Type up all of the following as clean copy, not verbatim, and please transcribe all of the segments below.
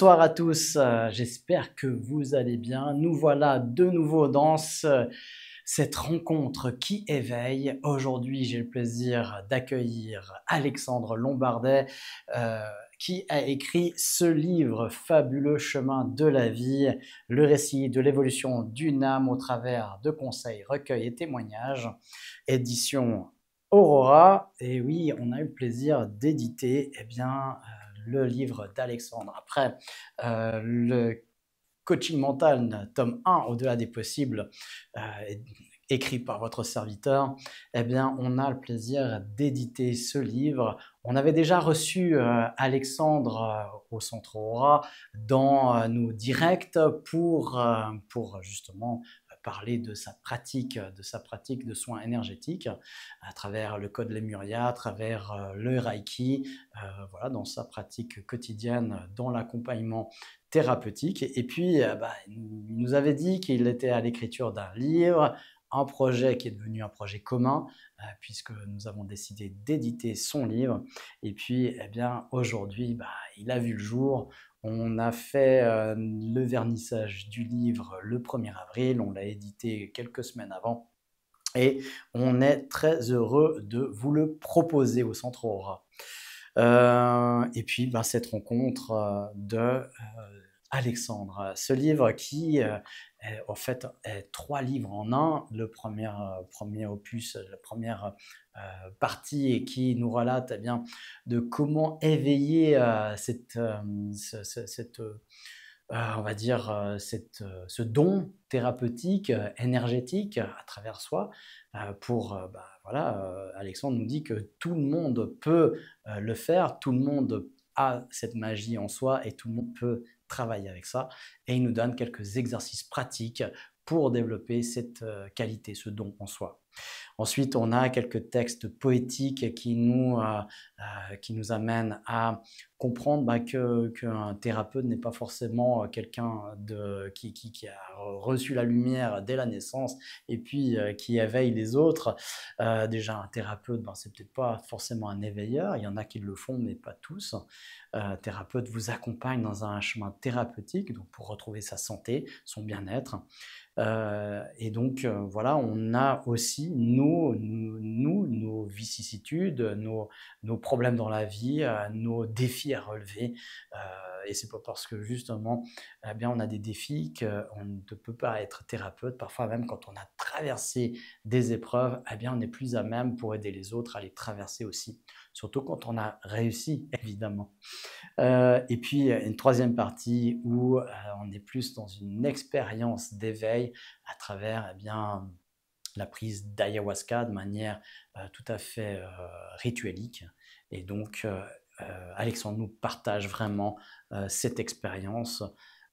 Bonsoir à tous, j'espère que vous allez bien. Nous voilà de nouveau dans cette rencontre qui éveille. Aujourd'hui, j'ai le plaisir d'accueillir Alexandre Lombardet, euh, qui a écrit ce livre fabuleux, Chemin de la vie, le récit de l'évolution d'une âme au travers de conseils, recueils et témoignages, édition Aurora. Et oui, on a eu le plaisir d'éditer le livre d'Alexandre. Après le coaching mental, tome 1, au-delà des possibles, euh, écrit par votre serviteur, on a le plaisir d'éditer ce livre. On avait déjà reçu Alexandre au Centre Aura dans nos directs pour justement parler de sa pratique de soins énergétiques à travers le code Lemuria, à travers le Reiki, voilà, dans sa pratique quotidienne, dans l'accompagnement thérapeutique. Et puis, il nous avait dit qu'il était à l'écriture d'un livre, un projet qui est devenu un projet commun, puisque nous avons décidé d'éditer son livre. Et puis, aujourd'hui, il a vu le jour. On a fait le vernissage du livre le 1er avril, on l'a édité quelques semaines avant. Et on est très heureux de vous le proposer au Centre Aura. Et puis, cette rencontre de Alexandre. Ce livre qui, en fait, est 3 livres en un. Le premier opus, la première partie, et qui nous relate de comment éveiller on va dire, ce don thérapeutique, énergétique à travers soi. Alexandre nous dit que tout le monde peut le faire, tout le monde a cette magie en soi et tout le monde peut travailler avec ça. Et il nous donne quelques exercices pratiques pour développer cette qualité, ce don en soi. Ensuite, on a quelques textes poétiques qui nous amènent à comprendre qu'un thérapeute n'est pas forcément quelqu'un qui a reçu la lumière dès la naissance et puis qui éveille les autres. Déjà, un thérapeute, c'est peut-être pas forcément un éveilleur, il y en a qui le font, mais pas tous. Un thérapeute vous accompagne dans un chemin thérapeutique, donc pour retrouver sa santé, son bien-être. Voilà, on a aussi nos vicissitudes, nos problèmes dans la vie, nos défis à relever. Et c'est pas parce que justement, on a des défis qu'on ne peut pas être thérapeute. Parfois même quand on a traversé des épreuves, on est plus à même pour aider les autres à les traverser aussi. Surtout quand on a réussi, évidemment. Et puis, une troisième partie où on est plus dans une expérience d'éveil à travers la prise d'ayahuasca de manière tout à fait rituelique. Et donc, Alexandre nous partage vraiment cette expérience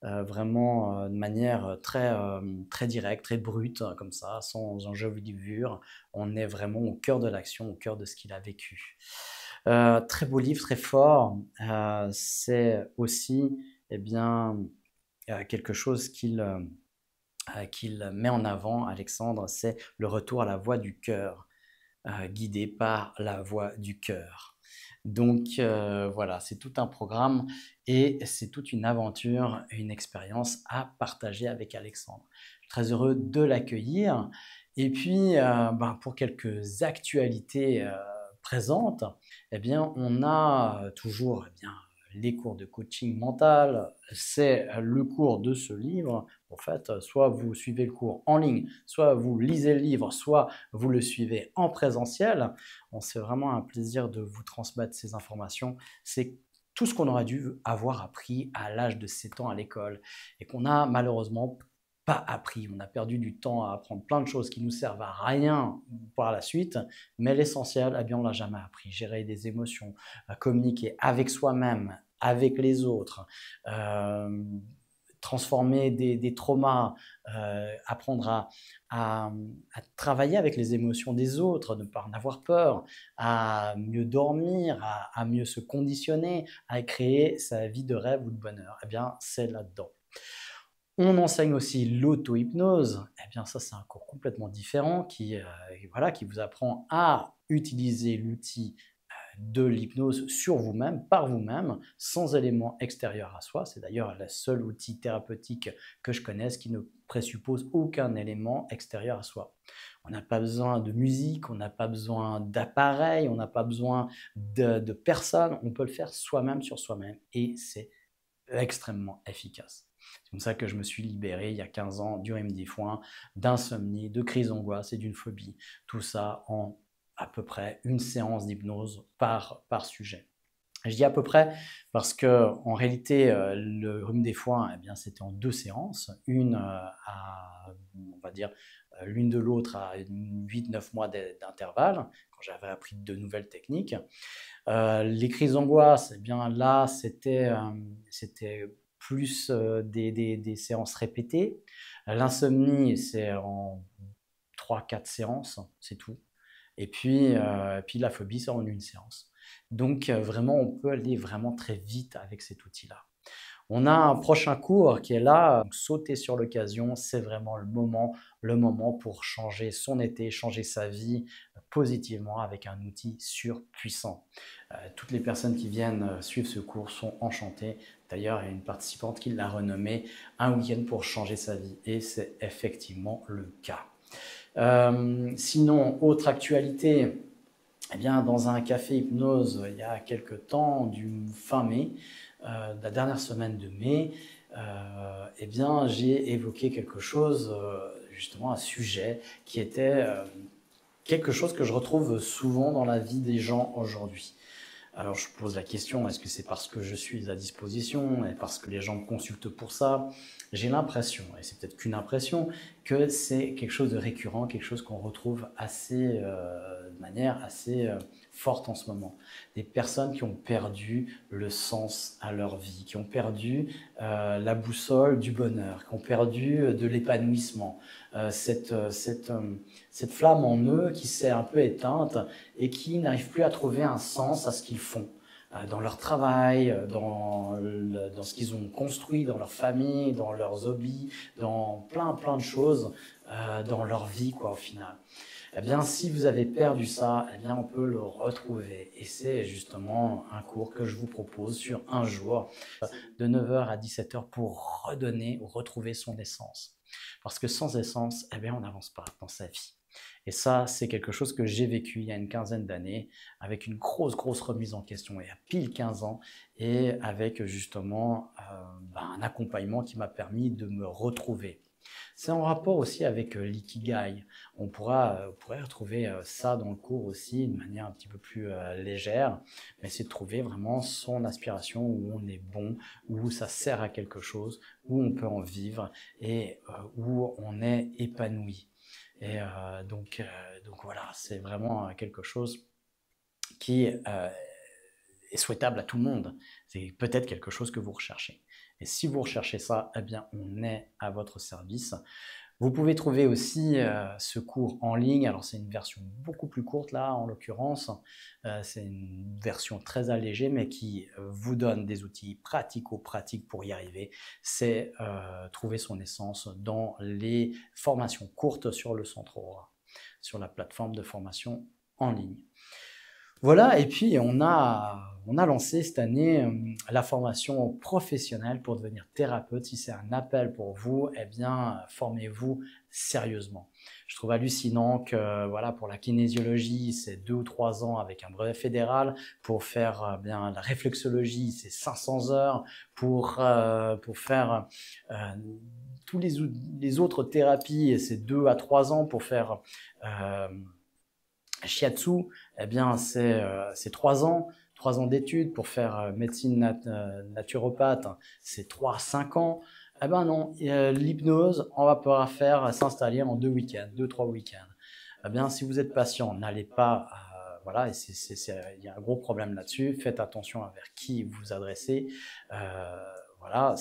de manière très directe, très brute, comme ça, sans enjolivure. On est vraiment au cœur de l'action, au cœur de ce qu'il a vécu. Très beau livre, très fort. C'est aussi quelque chose qu'il met en avant, Alexandre, c'est le retour à la voix du cœur, guidé par la voix du cœur. Donc voilà, c'est tout un programme et c'est toute une aventure, une expérience à partager avec Alexandre. Je suis très heureux de l'accueillir. Et puis, pour quelques actualités présentes, on a toujours les cours de coaching mental. C'est le cours de ce livre. En fait, soit vous suivez le cours en ligne, soit vous lisez le livre, soit vous le suivez en présentiel. C'est vraiment un plaisir de vous transmettre ces informations. C'est tout ce qu'on aurait dû avoir appris à l'âge de 7 ans à l'école et qu'on a malheureusement pas appris. On a perdu du temps à apprendre plein de choses qui nous servent à rien par la suite, mais l'essentiel, on l'a jamais appris. Gérer des émotions, communiquer avec soi-même, avec les autres, transformer des traumas, apprendre à travailler avec les émotions des autres, ne pas en avoir peur, à mieux dormir, à mieux se conditionner, à créer sa vie de rêve ou de bonheur. C'est là-dedans. On enseigne aussi l'auto-hypnose. Ça, c'est un cours complètement différent qui vous apprend à utiliser l'outil de l'hypnose sur vous-même, par vous-même, sans éléments extérieurs à soi. C'est d'ailleurs le seul outil thérapeutique que je connaisse qui ne présuppose aucun élément extérieur à soi. On n'a pas besoin de musique, on n'a pas besoin d'appareil, on n'a pas besoin de personne, on peut le faire soi-même sur soi-même et c'est extrêmement efficace. C'est comme ça que je me suis libéré il y a 15 ans du rhume des foins, d'insomnie, de crise d'angoisse et d'une phobie. Tout ça en à peu près une séance d'hypnose par sujet. Je dis à peu près parce que en réalité, le rhume des foins, eh bien, c'était en 2 séances, une on va dire, l'une de l'autre à 8-9 mois d'intervalle, quand j'avais appris de nouvelles techniques. Les crises d'angoisse, eh bien là, c'était plus des séances répétées. L'insomnie, c'est en 3-4 séances, c'est tout. Et puis la phobie, c'est en une séance. Donc vraiment, on peut aller vraiment très vite avec cet outil-là. On a un prochain cours qui est là, donc sauter sur l'occasion, c'est vraiment le moment pour changer son été, changer sa vie positivement avec un outil surpuissant. Toutes les personnes qui viennent suivre ce cours sont enchantées. D'ailleurs, il y a une participante qui l'a renommé un week-end pour changer sa vie et c'est effectivement le cas. Sinon, autre actualité, eh bien, dans un café hypnose, il y a quelques temps, du fin mai, la dernière semaine de mai, eh bien, j'ai évoqué quelque chose, justement un sujet qui était quelque chose que je retrouve souvent dans la vie des gens aujourd'hui. Alors je pose la question, est-ce que c'est parce que je suis à disposition et parce que les gens me consultent pour ça? J'ai l'impression, et c'est peut-être qu'une impression, que c'est quelque chose de récurrent, quelque chose qu'on retrouve de manière assez forte en ce moment. Des personnes qui ont perdu le sens à leur vie, qui ont perdu la boussole du bonheur, qui ont perdu de l'épanouissement, cette flamme en eux qui s'est un peu éteinte et qui n'arrivent plus à trouver un sens à ce qu'ils font dans leur travail, dans ce qu'ils ont construit, dans leur famille, dans leurs hobbies, dans plein de choses dans leur vie, quoi, au final. Eh bien, si vous avez perdu ça, eh bien, on peut le retrouver. Et c'est justement un cours que je vous propose sur un jour, de 9h à 17h, pour redonner ou retrouver son essence. Parce que sans essence, eh bien, on n'avance pas dans sa vie. Et ça, c'est quelque chose que j'ai vécu il y a une quinzaine d'années, avec une grosse remise en question, il y a pile 15 ans, et avec justement un accompagnement qui m'a permis de me retrouver. C'est en rapport aussi avec l'ikigai. On pourrait retrouver ça dans le cours aussi, de manière un petit peu plus légère, mais c'est de trouver vraiment son aspiration, où on est bon, où ça sert à quelque chose, où on peut en vivre et où on est épanoui. Et donc voilà, c'est vraiment quelque chose qui est souhaitable à tout le monde. C'est peut-être quelque chose que vous recherchez. Et si vous recherchez ça, eh bien, on est à votre service. Vous pouvez trouver aussi ce cours en ligne. Alors, c'est une version beaucoup plus courte là, en l'occurrence. C'est une version très allégée, mais qui vous donne des outils pratico-pratiques pour y arriver. C'est trouver son essence dans les formations courtes sur le Centre Aura, sur la plateforme de formation en ligne. Voilà, et puis on a lancé cette année la formation professionnelle pour devenir thérapeute. Si c'est un appel pour vous, eh bien, formez-vous sérieusement. Je trouve hallucinant que voilà, pour la kinésiologie, c'est 2 ou 3 ans avec un brevet fédéral. Pour faire bien la réflexologie, c'est 500 heures. Pour faire tous les autres thérapies, c'est 2 à 3 ans. Pour faire shiatsu, eh bien, c'est 3 ans d'études. Pour faire médecine naturopathe, c'est 3 à 5 ans. Eh ben non, l'hypnose, on va pouvoir faire s'installer en 2 week-ends, 2-3 week-ends. Eh bien, si vous êtes patient, n'allez pas, voilà, et il y a un gros problème là-dessus. Faites attention à vers qui vous adressez. Voilà,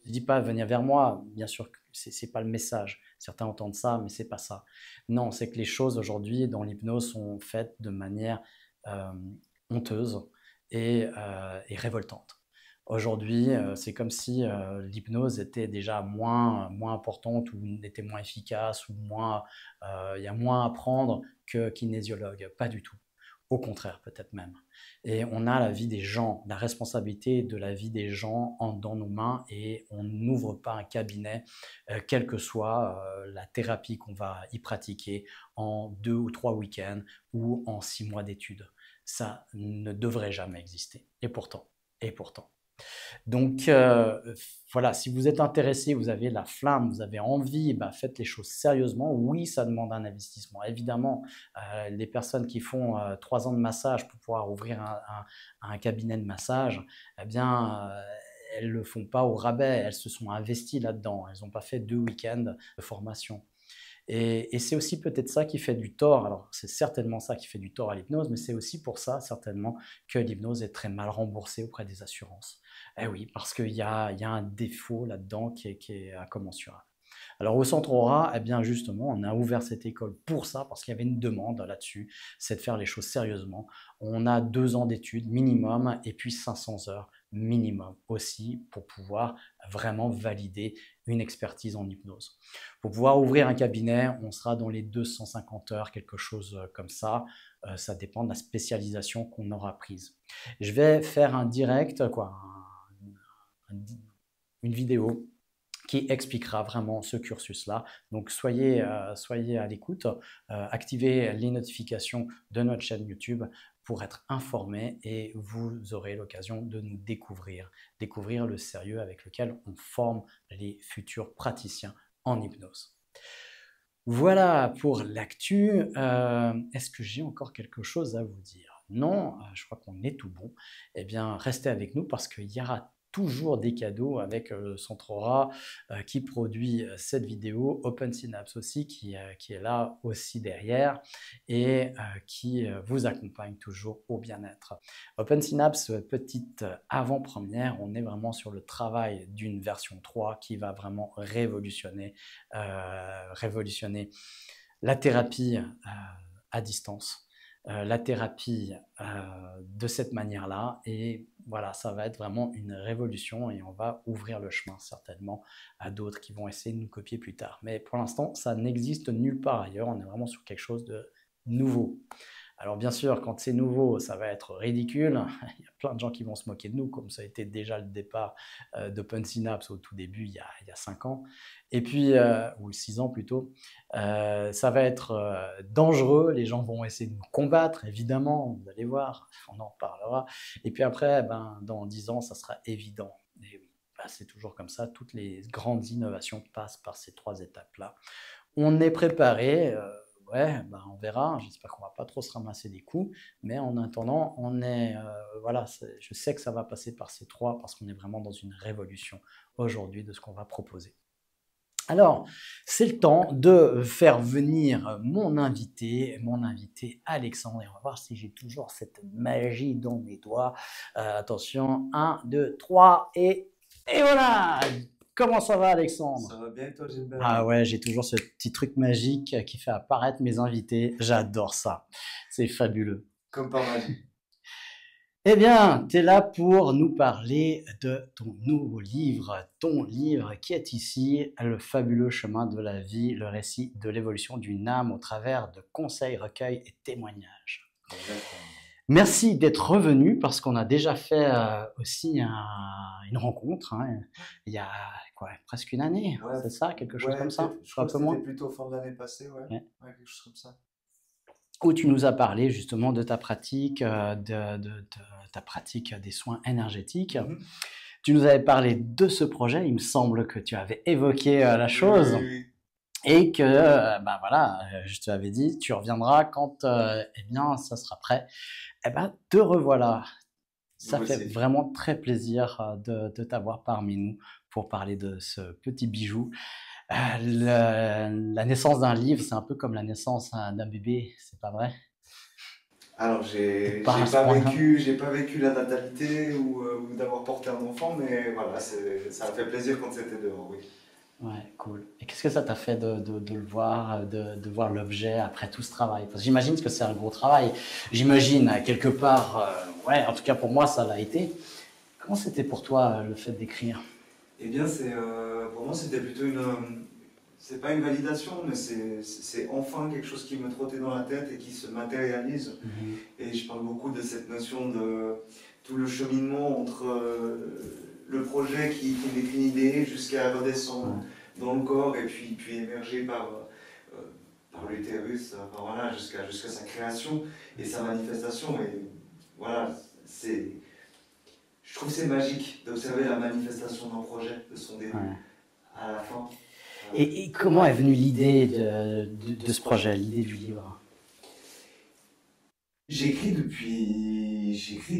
je dis pas venir vers moi, bien sûr que c'est pas le message. Certains entendent ça, mais c'est pas ça. Non, c'est que les choses aujourd'hui dans l'hypnose sont faites de manière euh, honteuse et révoltante. Aujourd'hui, c'est comme si l'hypnose était déjà moins importante ou était moins efficace ou il y a moins à apprendre que kinésiologue. Pas du tout. au contraire peut-être même. Et on a la vie des gens, la responsabilité de la vie des gens dans nos mains et on n'ouvre pas un cabinet, quelle que soit la thérapie qu'on va y pratiquer en 2 ou 3 week-ends ou en 6 mois d'études. Ça ne devrait jamais exister. Et pourtant, et pourtant. Donc voilà, si vous êtes intéressé, vous avez la flamme, vous avez envie, bah, faites les choses sérieusement. Oui, ça demande un investissement. Évidemment, les personnes qui font 3 ans de massage pour pouvoir ouvrir un cabinet de massage, eh bien, elles ne le font pas au rabais, elles se sont investies là-dedans. Elles n'ont pas fait 2 week-ends de formation. Et c'est aussi peut-être ça qui fait du tort. Alors, c'est certainement ça qui fait du tort à l'hypnose, mais c'est aussi pour ça, certainement, que l'hypnose est très mal remboursée auprès des assurances. Eh oui, parce qu'il y a un défaut là-dedans qui est incommensurable. Alors au Centre Aura, eh bien justement, on a ouvert cette école pour ça, parce qu'il y avait une demande là-dessus, c'est de faire les choses sérieusement. On a 2 ans d'études minimum et puis 500 heures minimum aussi pour pouvoir vraiment valider une expertise en hypnose. Pour pouvoir ouvrir un cabinet, on sera dans les 250 heures, quelque chose comme ça. Ça dépend de la spécialisation qu'on aura prise. Je vais faire un direct, une vidéo qui expliquera vraiment ce cursus-là. Donc soyez à l'écoute, activez les notifications de notre chaîne YouTube pour être informé et vous aurez l'occasion de nous découvrir le sérieux avec lequel on forme les futurs praticiens en hypnose. Voilà pour l'actu. Est-ce que j'ai encore quelque chose à vous dire? Non, je crois qu'on est tout bon. Eh bien, restez avec nous parce qu'il y aura toujours des cadeaux avec le Centre Aura qui produit cette vidéo, Open Synapse aussi qui est là aussi derrière et qui vous accompagne toujours au bien-être. Open Synapse, petite avant-première, on est vraiment sur le travail d'une version 3 qui va vraiment révolutionner la thérapie à distance. La thérapie de cette manière-là et voilà, ça va être vraiment une révolution et on va ouvrir le chemin certainement à d'autres qui vont essayer de nous copier plus tard. Mais pour l'instant, ça n'existe nulle part ailleurs, on est vraiment sur quelque chose de nouveau. Alors bien sûr, quand c'est nouveau, ça va être ridicule. Il y a plein de gens qui vont se moquer de nous, comme ça a été déjà le départ d'Open Synapse au tout début, il y a 5 ans. Et puis, ou 6 ans plutôt, ça va être dangereux. Les gens vont essayer de nous combattre, évidemment, vous allez voir, on en parlera. Et puis après, ben, dans 10 ans, ça sera évident. Et oui, ben, c'est toujours comme ça, toutes les grandes innovations passent par ces 3 étapes-là. On est préparé. Ouais, ben on verra. J'espère qu'on va pas trop se ramasser des coups, mais en attendant, on est, voilà, je sais que ça va passer par ces 3 parce qu'on est vraiment dans une révolution aujourd'hui de ce qu'on va proposer. Alors, c'est le temps de faire venir mon invité Alexandre, et on va voir si j'ai toujours cette magie dans mes doigts. Attention, 1, 2, 3, et voilà! Comment ça va, Alexandre? Ça va bien, toi, Gilbert? Ah ouais, j'ai toujours ce petit truc magique qui fait apparaître mes invités. J'adore ça. C'est fabuleux. Comme par magie. Eh bien, tu es là pour nous parler de ton nouveau livre, ton livre qui est ici, Le fabuleux chemin de la vie, le récit de l'évolution d'une âme au travers de conseils, recueils et témoignages. Exactement. Merci d'être revenu parce qu'on a déjà fait aussi une rencontre il y a quoi, presque une année, Ouais, c'est ça, quelque chose ouais, comme ça, je un crois que peu c'était moins. plutôt fin de l'année passée, ouais. Ouais. Ouais, quelque chose comme ça. Où tu nous as parlé justement de ta pratique, de ta pratique des soins énergétiques. Mhm. Tu nous avais parlé de ce projet, il me semble que tu avais évoqué la Oui, chose oui, oui. et que, ben voilà, je te l'avais dit, tu reviendras quand eh bien, ça sera prêt. Eh ben, te revoilà. Ça Moi fait aussi. vraiment très plaisir de t'avoir parmi nous pour parler de ce petit bijou. La naissance d'un livre, c'est un peu comme la naissance d'un bébé, c'est pas vrai? Alors, Pas à ce point-là. j'ai pas vécu la natalité ou d'avoir porté un enfant, mais voilà, ça a fait plaisir quand c'était dehors, oui. Ouais, cool. Et qu'est-ce que ça t'a fait de le voir, de voir l'objet après tout ce travail? Parce que j'imagine que c'est un gros travail. J'imagine, quelque part, ouais, en tout cas pour moi, ça l'a été. Comment c'était pour toi le fait d'écrire? Eh bien, pour moi, c'était plutôt c'est pas une validation, mais c'est enfin quelque chose qui me trottait dans la tête et qui se matérialise. Mhm. Et je parle beaucoup de cette notion de tout le cheminement entre le projet qui n'est qu'une idée jusqu'à redescendre Ouais. dans le corps et puis émerger par l'utérus, enfin, voilà, jusqu'à sa création et sa manifestation. Et voilà, je trouve que c'est magique d'observer la manifestation d'un projet, de son début Ouais. à la fin. Et comment est venue l'idée de ce projet, l'idée du livre? J'écris depuis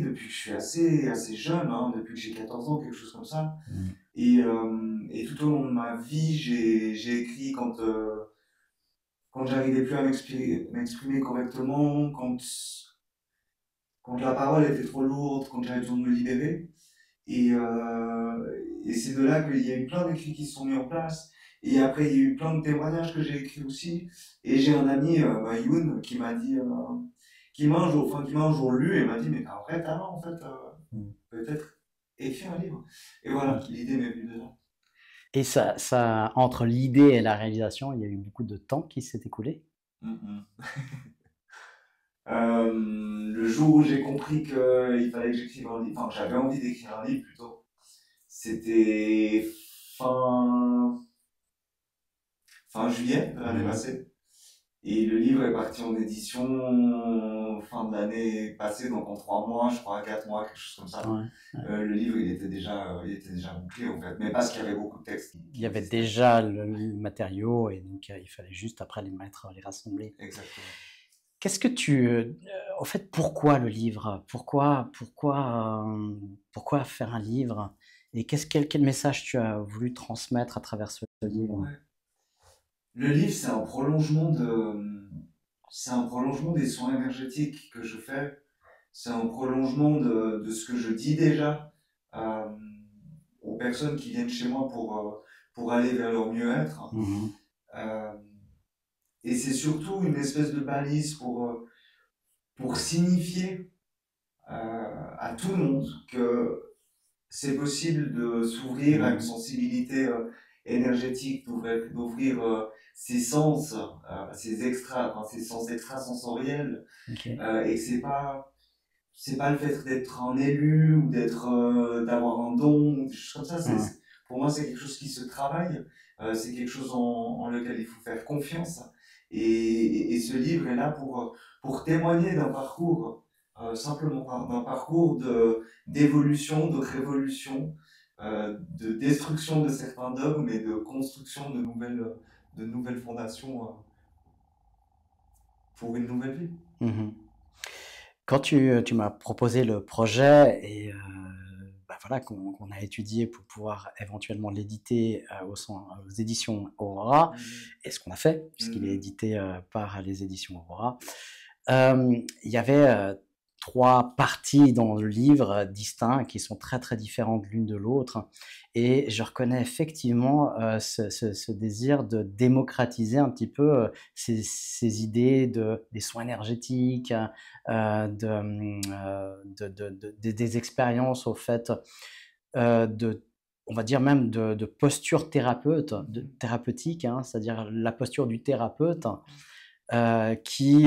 que je suis assez jeune, hein, depuis que j'ai 14 ans, quelque chose comme ça. Mhm. Et tout au long de ma vie, j'ai écrit quand j'arrivais plus à m'exprimer correctement, quand la parole était trop lourde, quand j'avais besoin de me libérer. Et c'est de là qu'il y a eu plein d'écrits qui se sont mis en place. Et après, il y a eu plein de témoignages que j'ai écrits aussi. Et j'ai un ami, Youn, qui m'a dit, qui m'a un jour lu et m'a dit, mais t'as un vrai talent, en fait, Mhm. peut-être écrire un livre. Et voilà, Ok. l'idée m'est venue de là. Et entre l'idée et la réalisation, il y a eu beaucoup de temps qui s'est écoulé. Mm, mm. Le jour où j'ai compris qu'il fallait que j'écrive un livre, enfin, j'avais envie d'écrire un livre plutôt, c'était fin, fin juillet de l'année Mhm. passée. Et le livre est parti en édition fin de l'année passée, donc en 3 mois, je crois, 4 mois, quelque chose comme ça. Ouais. Le livre, il était déjà bouclé en fait, mais parce qu'il y avait beaucoup de textes Il y qui avait existaient. déjà le matériau et donc il fallait juste après les mettre, les rassembler. Exactement. Qu'est-ce que en fait, pourquoi le livre? Pourquoi faire un livre? Et quel message tu as voulu transmettre à travers ce livre? Ouais. Le livre, c'est un prolongement des soins énergétiques que je fais. C'est un prolongement de ce que je dis déjà euh, aux personnes qui viennent chez moi pour aller vers leur mieux-être. Mhm. Euh, et c'est surtout une espèce de balise pour signifier à tout le monde que c'est possible de s'ouvrir à une Mhm. sensibilité énergétique, d'ouvrir ses sens, ses sens extrasensoriels, Ok. et que c'est pas le fait d'être un élu ou d'avoir un don ou des choses comme ça. Ouais. Pour moi, c'est quelque chose qui se travaille. C'est quelque chose en lequel il faut faire confiance. Et ce livre est là pour témoigner d'un parcours, simplement d'un parcours d'évolution, de révolution, de destruction de certains dogmes et de construction de nouvelles fondations pour une nouvelle vie. Mhm. Quand tu m'as proposé le projet et bah voilà, qu'on a étudié pour pouvoir éventuellement l'éditer aux éditions Aurora, Mhm. et ce qu'on a fait, puisqu'il est Mhm. édité par les éditions Aurora, il y avait 3 parties dans le livre distinctes qui sont très très différentes l'une de l'autre. Et je reconnais effectivement ce désir de démocratiser un petit peu ces idées des soins énergétiques, des expériences au fait on va dire même de posture Mhm. thérapeutique, hein, c'est-à-dire la posture du thérapeute qui,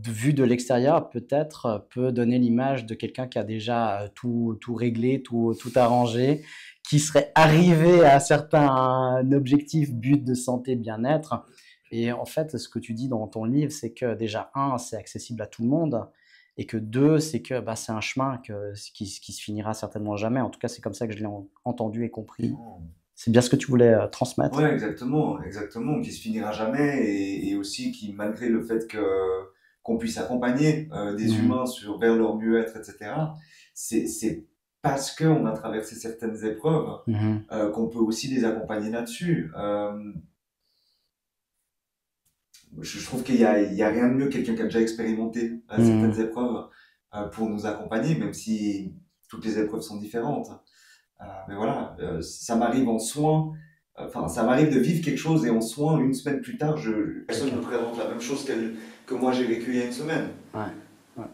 vu de l'extérieur, peut-être, peut donner l'image de quelqu'un qui a déjà tout réglé, tout arrangé, qui serait arrivé à certains objectifs, buts de santé, de bien-être. Et en fait, ce que tu dis dans ton livre, c'est que déjà, un, c'est accessible à tout le monde, et que deux, c'est que c'est un chemin qui se finira certainement jamais. En tout cas, c'est comme ça que je l'ai entendu et compris. Oh. C'est bien ce que tu voulais transmettre. Ouais, exactement, exactement, qui se finira jamais et aussi qui, malgré le fait qu'on puisse accompagner des Mhm. humains vers leur mieux-être, etc., c'est parce qu'on a traversé certaines épreuves Mhm. qu'on peut aussi les accompagner là-dessus. Je trouve il y a rien de mieux que quelqu'un qui a déjà expérimenté certaines Mhm. épreuves pour nous accompagner, même si toutes les épreuves sont différentes. Mais voilà, ça m'arrive en soins, enfin, ça m'arrive de vivre quelque chose et en soins, une semaine plus tard, personne ne me Quelqu'un. présente la même chose que moi j'ai vécu il y a une semaine. Ouais, ouais.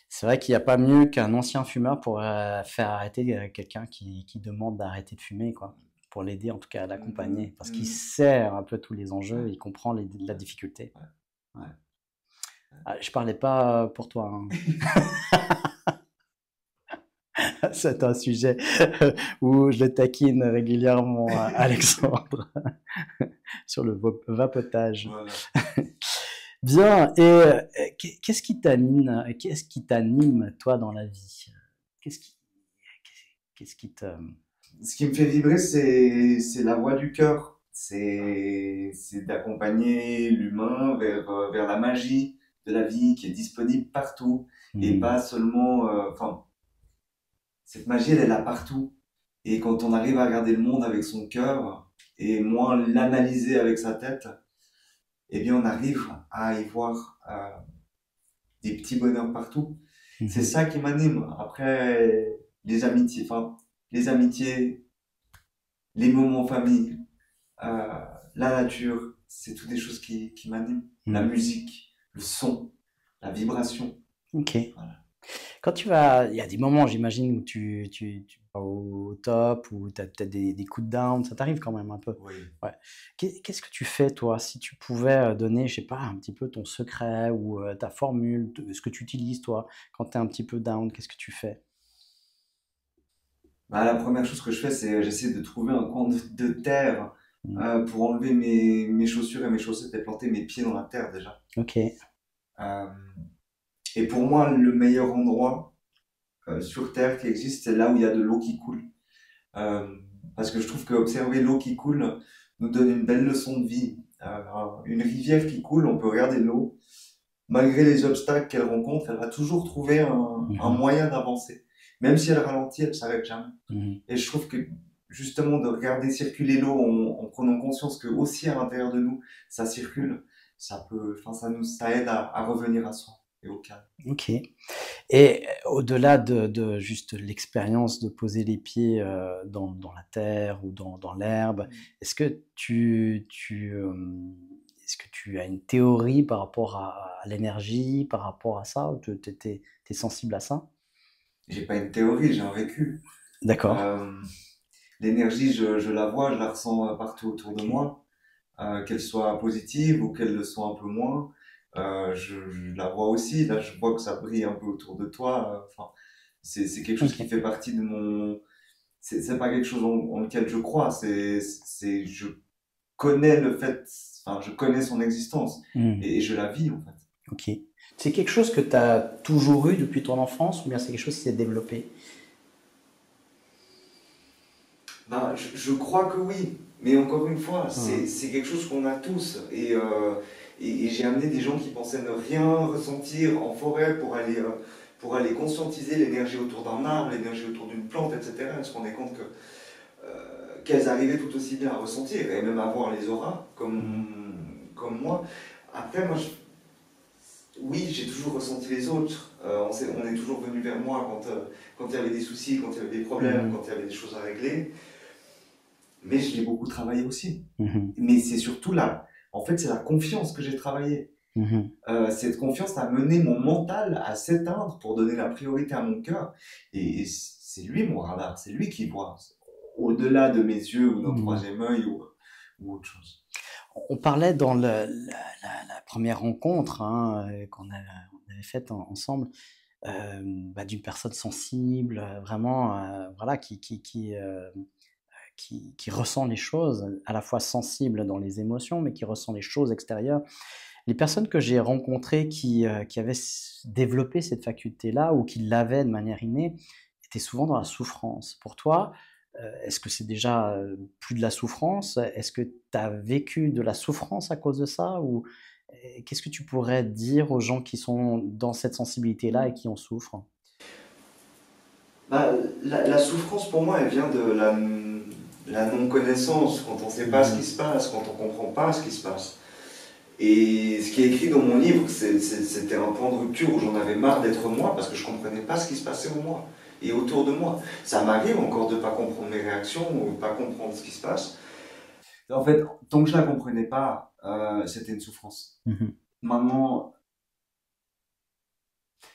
C'est vrai qu'il n'y a pas mieux qu'un ancien fumeur pour faire arrêter quelqu'un qui demande d'arrêter de fumer, quoi. pour l'aider en tout cas à l'accompagner, parce qu'il Mhm. sait un peu tous les Ouais, enjeux, il comprend la difficulté. ouais, Ouais. ouais. Ah, je parlais pas pour toi, hein. C'est un sujet où je le taquine régulièrement, Alexandre, sur le vapotage. Voilà. Bien, et qu'est-ce qui t'anime, toi, dans la vie? Qu'est-ce qui, qu'est-ce qui te... Ce qui me fait vibrer, c'est la voix du cœur. C'est d'accompagner l'humain vers la magie de la vie qui est disponible partout et Mhm. pas seulement, enfin, cette magie, elle est là partout. Et quand on arrive à regarder le monde avec son cœur et moins l'analyser avec sa tête, eh bien, on arrive à y voir des petits bonheurs partout. C'est Mhm. ça qui m'anime. Après, les amitiés, les moments en famille, euh, la nature, c'est toutes des choses qui m'animent. La Mhm. musique, le son, la vibration. Ok. Voilà. Quand tu vas, il y a des moments, j'imagine, où tu vas au top, où tu as peut-être des coups de down, ça t'arrive quand même un peu. Oui. Ouais. Qu'est-ce que tu fais, toi, si tu pouvais donner, je sais pas, un petit peu ton secret ou ta formule, ce que tu utilises, toi, quand tu es un petit peu down, qu'est-ce que tu fais? Bah, la première chose que je fais, c'est j'essaie de trouver un coin de terre Mm. pour enlever mes chaussures et mes chaussettes et planter mes pieds dans la terre déjà. Ok. Euh, et pour moi, le meilleur endroit sur terre qui existe, c'est là où il y a de l'eau qui coule. Euh, Parce que je trouve qu'observer l'eau qui coule nous donne une belle leçon de vie. Une rivière qui coule, on peut regarder l'eau. Malgré les obstacles qu'elle rencontre, elle va toujours trouver un Mhm. moyen d'avancer. Même si elle ralentit, elle s'arrête jamais. Mhm. Et je trouve que justement de regarder circuler l'eau en prenant conscience que aussi à l'intérieur de nous, ça circule, enfin, ça aide à revenir à soi et au calme. Ok. Et au-delà de juste l'expérience de poser les pieds dans la terre ou dans l'herbe, est-ce que est-ce que tu as une théorie par rapport à l'énergie, par rapport à ça? Tu es sensible à ça? J'ai pas une théorie, j'ai un vécu. D'accord. Euh, L'énergie, je la vois, je la ressens partout autour de Ok. moi, qu'elle soit positive ou qu'elle le soit un peu moins. Je la vois aussi, là je vois que ça brille un peu autour de toi. Enfin, c'est quelque chose qui Ok. fait partie de mon. C'est pas quelque chose en lequel je crois, je connais le fait, enfin, je connais son existence Hmm. et je la vis en fait. Ok. C'est quelque chose que tu as toujours eu depuis ton enfance ou bien c'est quelque chose qui s'est développé? Ben, je crois que oui, mais encore une fois, Hmm. c'est quelque chose qu'on a tous. Et j'ai amené des gens qui pensaient ne rien ressentir en forêt pour aller conscientiser l'énergie autour d'un arbre, l'énergie autour d'une plante, etc. Et se rendre compte qu'elles arrivaient tout aussi bien à ressentir et même à voir les auras Mhm. comme moi. Après, oui, j'ai toujours ressenti les autres. On est toujours venu vers moi quand il y avait des soucis, quand il y avait des problèmes, Mhm. quand il y avait des choses à régler. Mais je l'ai beaucoup travaillé aussi. Mhm. Mais c'est surtout là, en fait, c'est la confiance que j'ai travaillé. Mhm. Cette confiance a mené mon mental à s'éteindre pour donner la priorité à mon cœur. Et c'est lui mon radar, c'est lui qui voit. Au-delà de mes yeux ou d'un Mhm. troisième œil ou autre chose. On parlait dans la première rencontre hein, on avait faite ensemble d'une personne sensible, vraiment, voilà, qui ressent les choses, à la fois sensible dans les émotions, mais qui ressent les choses extérieures. Les personnes que j'ai rencontrées qui avaient développé cette faculté-là ou qui l'avaient de manière innée étaient souvent dans la souffrance. Pour toi, est-ce que c'est déjà plus de la souffrance? Est-ce que tu as vécu de la souffrance à cause de ça? Ou qu'est-ce que tu pourrais dire aux gens qui sont dans cette sensibilité-là et qui en souffrent? Bah, la souffrance pour moi, elle vient de la non-connaissance, quand on ne sait pas ce qui Mhm. se passe, quand on ne comprend pas ce qui se passe. Et ce qui est écrit dans mon livre, c'était un point de rupture où j'en avais marre d'être moi parce que je ne comprenais pas ce qui se passait au moi et autour de moi. Ça m'arrive encore de ne pas comprendre mes réactions ou de ne pas comprendre ce qui se passe. En fait, tant que je ne la comprenais pas, c'était une souffrance. Mhm. Maintenant,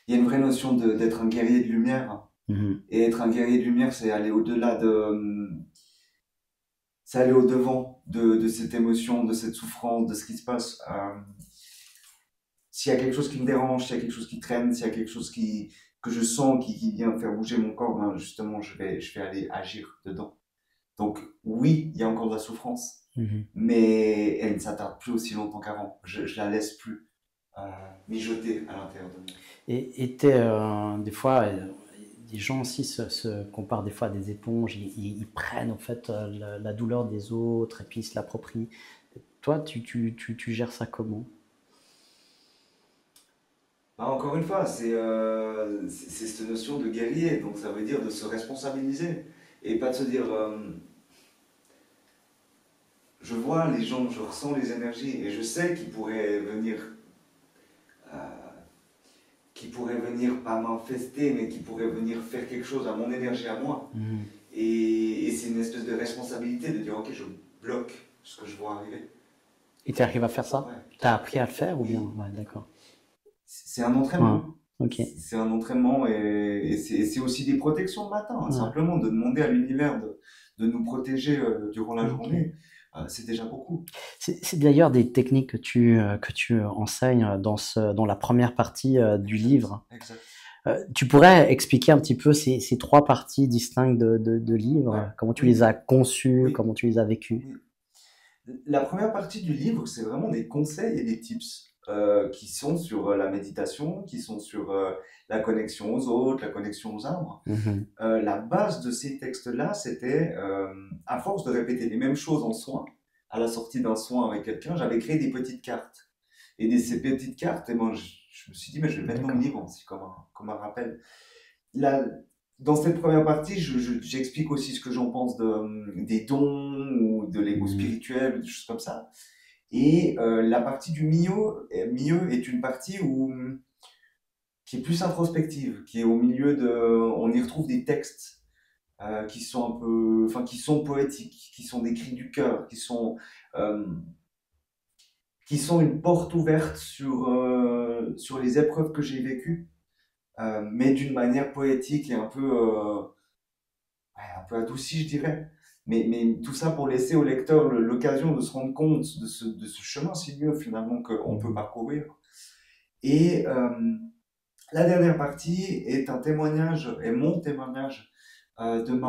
il y a une vraie notion d'être un guerrier de lumière. Mhm. Et être un guerrier de lumière, c'est aller au-delà de, c'est aller au-devant de cette émotion, de cette souffrance, de ce qui se passe. S'il y a quelque chose qui me dérange, s'il y a quelque chose qui traîne, s'il y a quelque chose que je sens qui vient faire bouger mon corps, ben justement, je vais aller agir dedans. Donc, oui, il y a encore de la souffrance, mais elle ne s'attarde plus aussi longtemps qu'avant. Je la laisse plus mijoter à l'intérieur de moi. Et des fois, des gens aussi se comparent des fois à des éponges, ils prennent en fait la douleur des autres et puis ils se l'approprient. Toi, tu gères ça comment? Bah, encore une fois, c'est cette notion de guerrier, donc ça veut dire de se responsabiliser et pas de se dire je vois les gens, je ressens les énergies et je sais euh, qu'ils pourraient venir pas manifester, mais qu'ils pourraient venir faire quelque chose à mon énergie à moi. Et c'est une espèce de responsabilité de dire ok, je bloque ce que je vois arriver. Et tu arrives à faire ça? Ouais. Tu as appris à le faire ou bien? Oui. Ouais, d'accord. C'est un entraînement. Ok. C'est un entraînement et c'est aussi des protections le matin. Ouais. Simplement de demander à l'univers de nous protéger durant la Ok. journée, c'est déjà beaucoup. C'est d'ailleurs des techniques que tu enseignes dans la première partie du Exact, livre. exact. Tu pourrais expliquer un petit peu ces trois parties distinctes de livre, Ouais, comment tu oui, les as conçues, oui, comment tu les as vécues? oui. La première partie du livre, c'est vraiment des conseils et des tips qui sont sur la méditation, qui sont sur la connexion aux autres, la connexion aux arbres. La base de ces textes-là, c'était, à force de répéter les mêmes choses en soin, à la sortie d'un soin avec quelqu'un, j'avais créé des petites cartes. Et ces petites cartes, et moi, je me suis dit, mais je vais le mettre dans le livre aussi, comme un rappel. Là, dans cette première partie, j'explique aussi ce que j'en pense des dons ou de l'ego spirituel, des choses comme ça. Et la partie du milieu est une partie qui est plus introspective, qui est au milieu de... On y retrouve des textes qui sont un peu... Enfin, qui sont poétiques, qui sont des cris du cœur, qui sont une porte ouverte sur les épreuves que j'ai vécues, mais d'une manière poétique et un peu adoucie, je dirais. Mais tout ça pour laisser au lecteur l'occasion de se rendre compte de ce chemin sinueux finalement qu'on peut parcourir. Et la dernière partie est mon témoignage de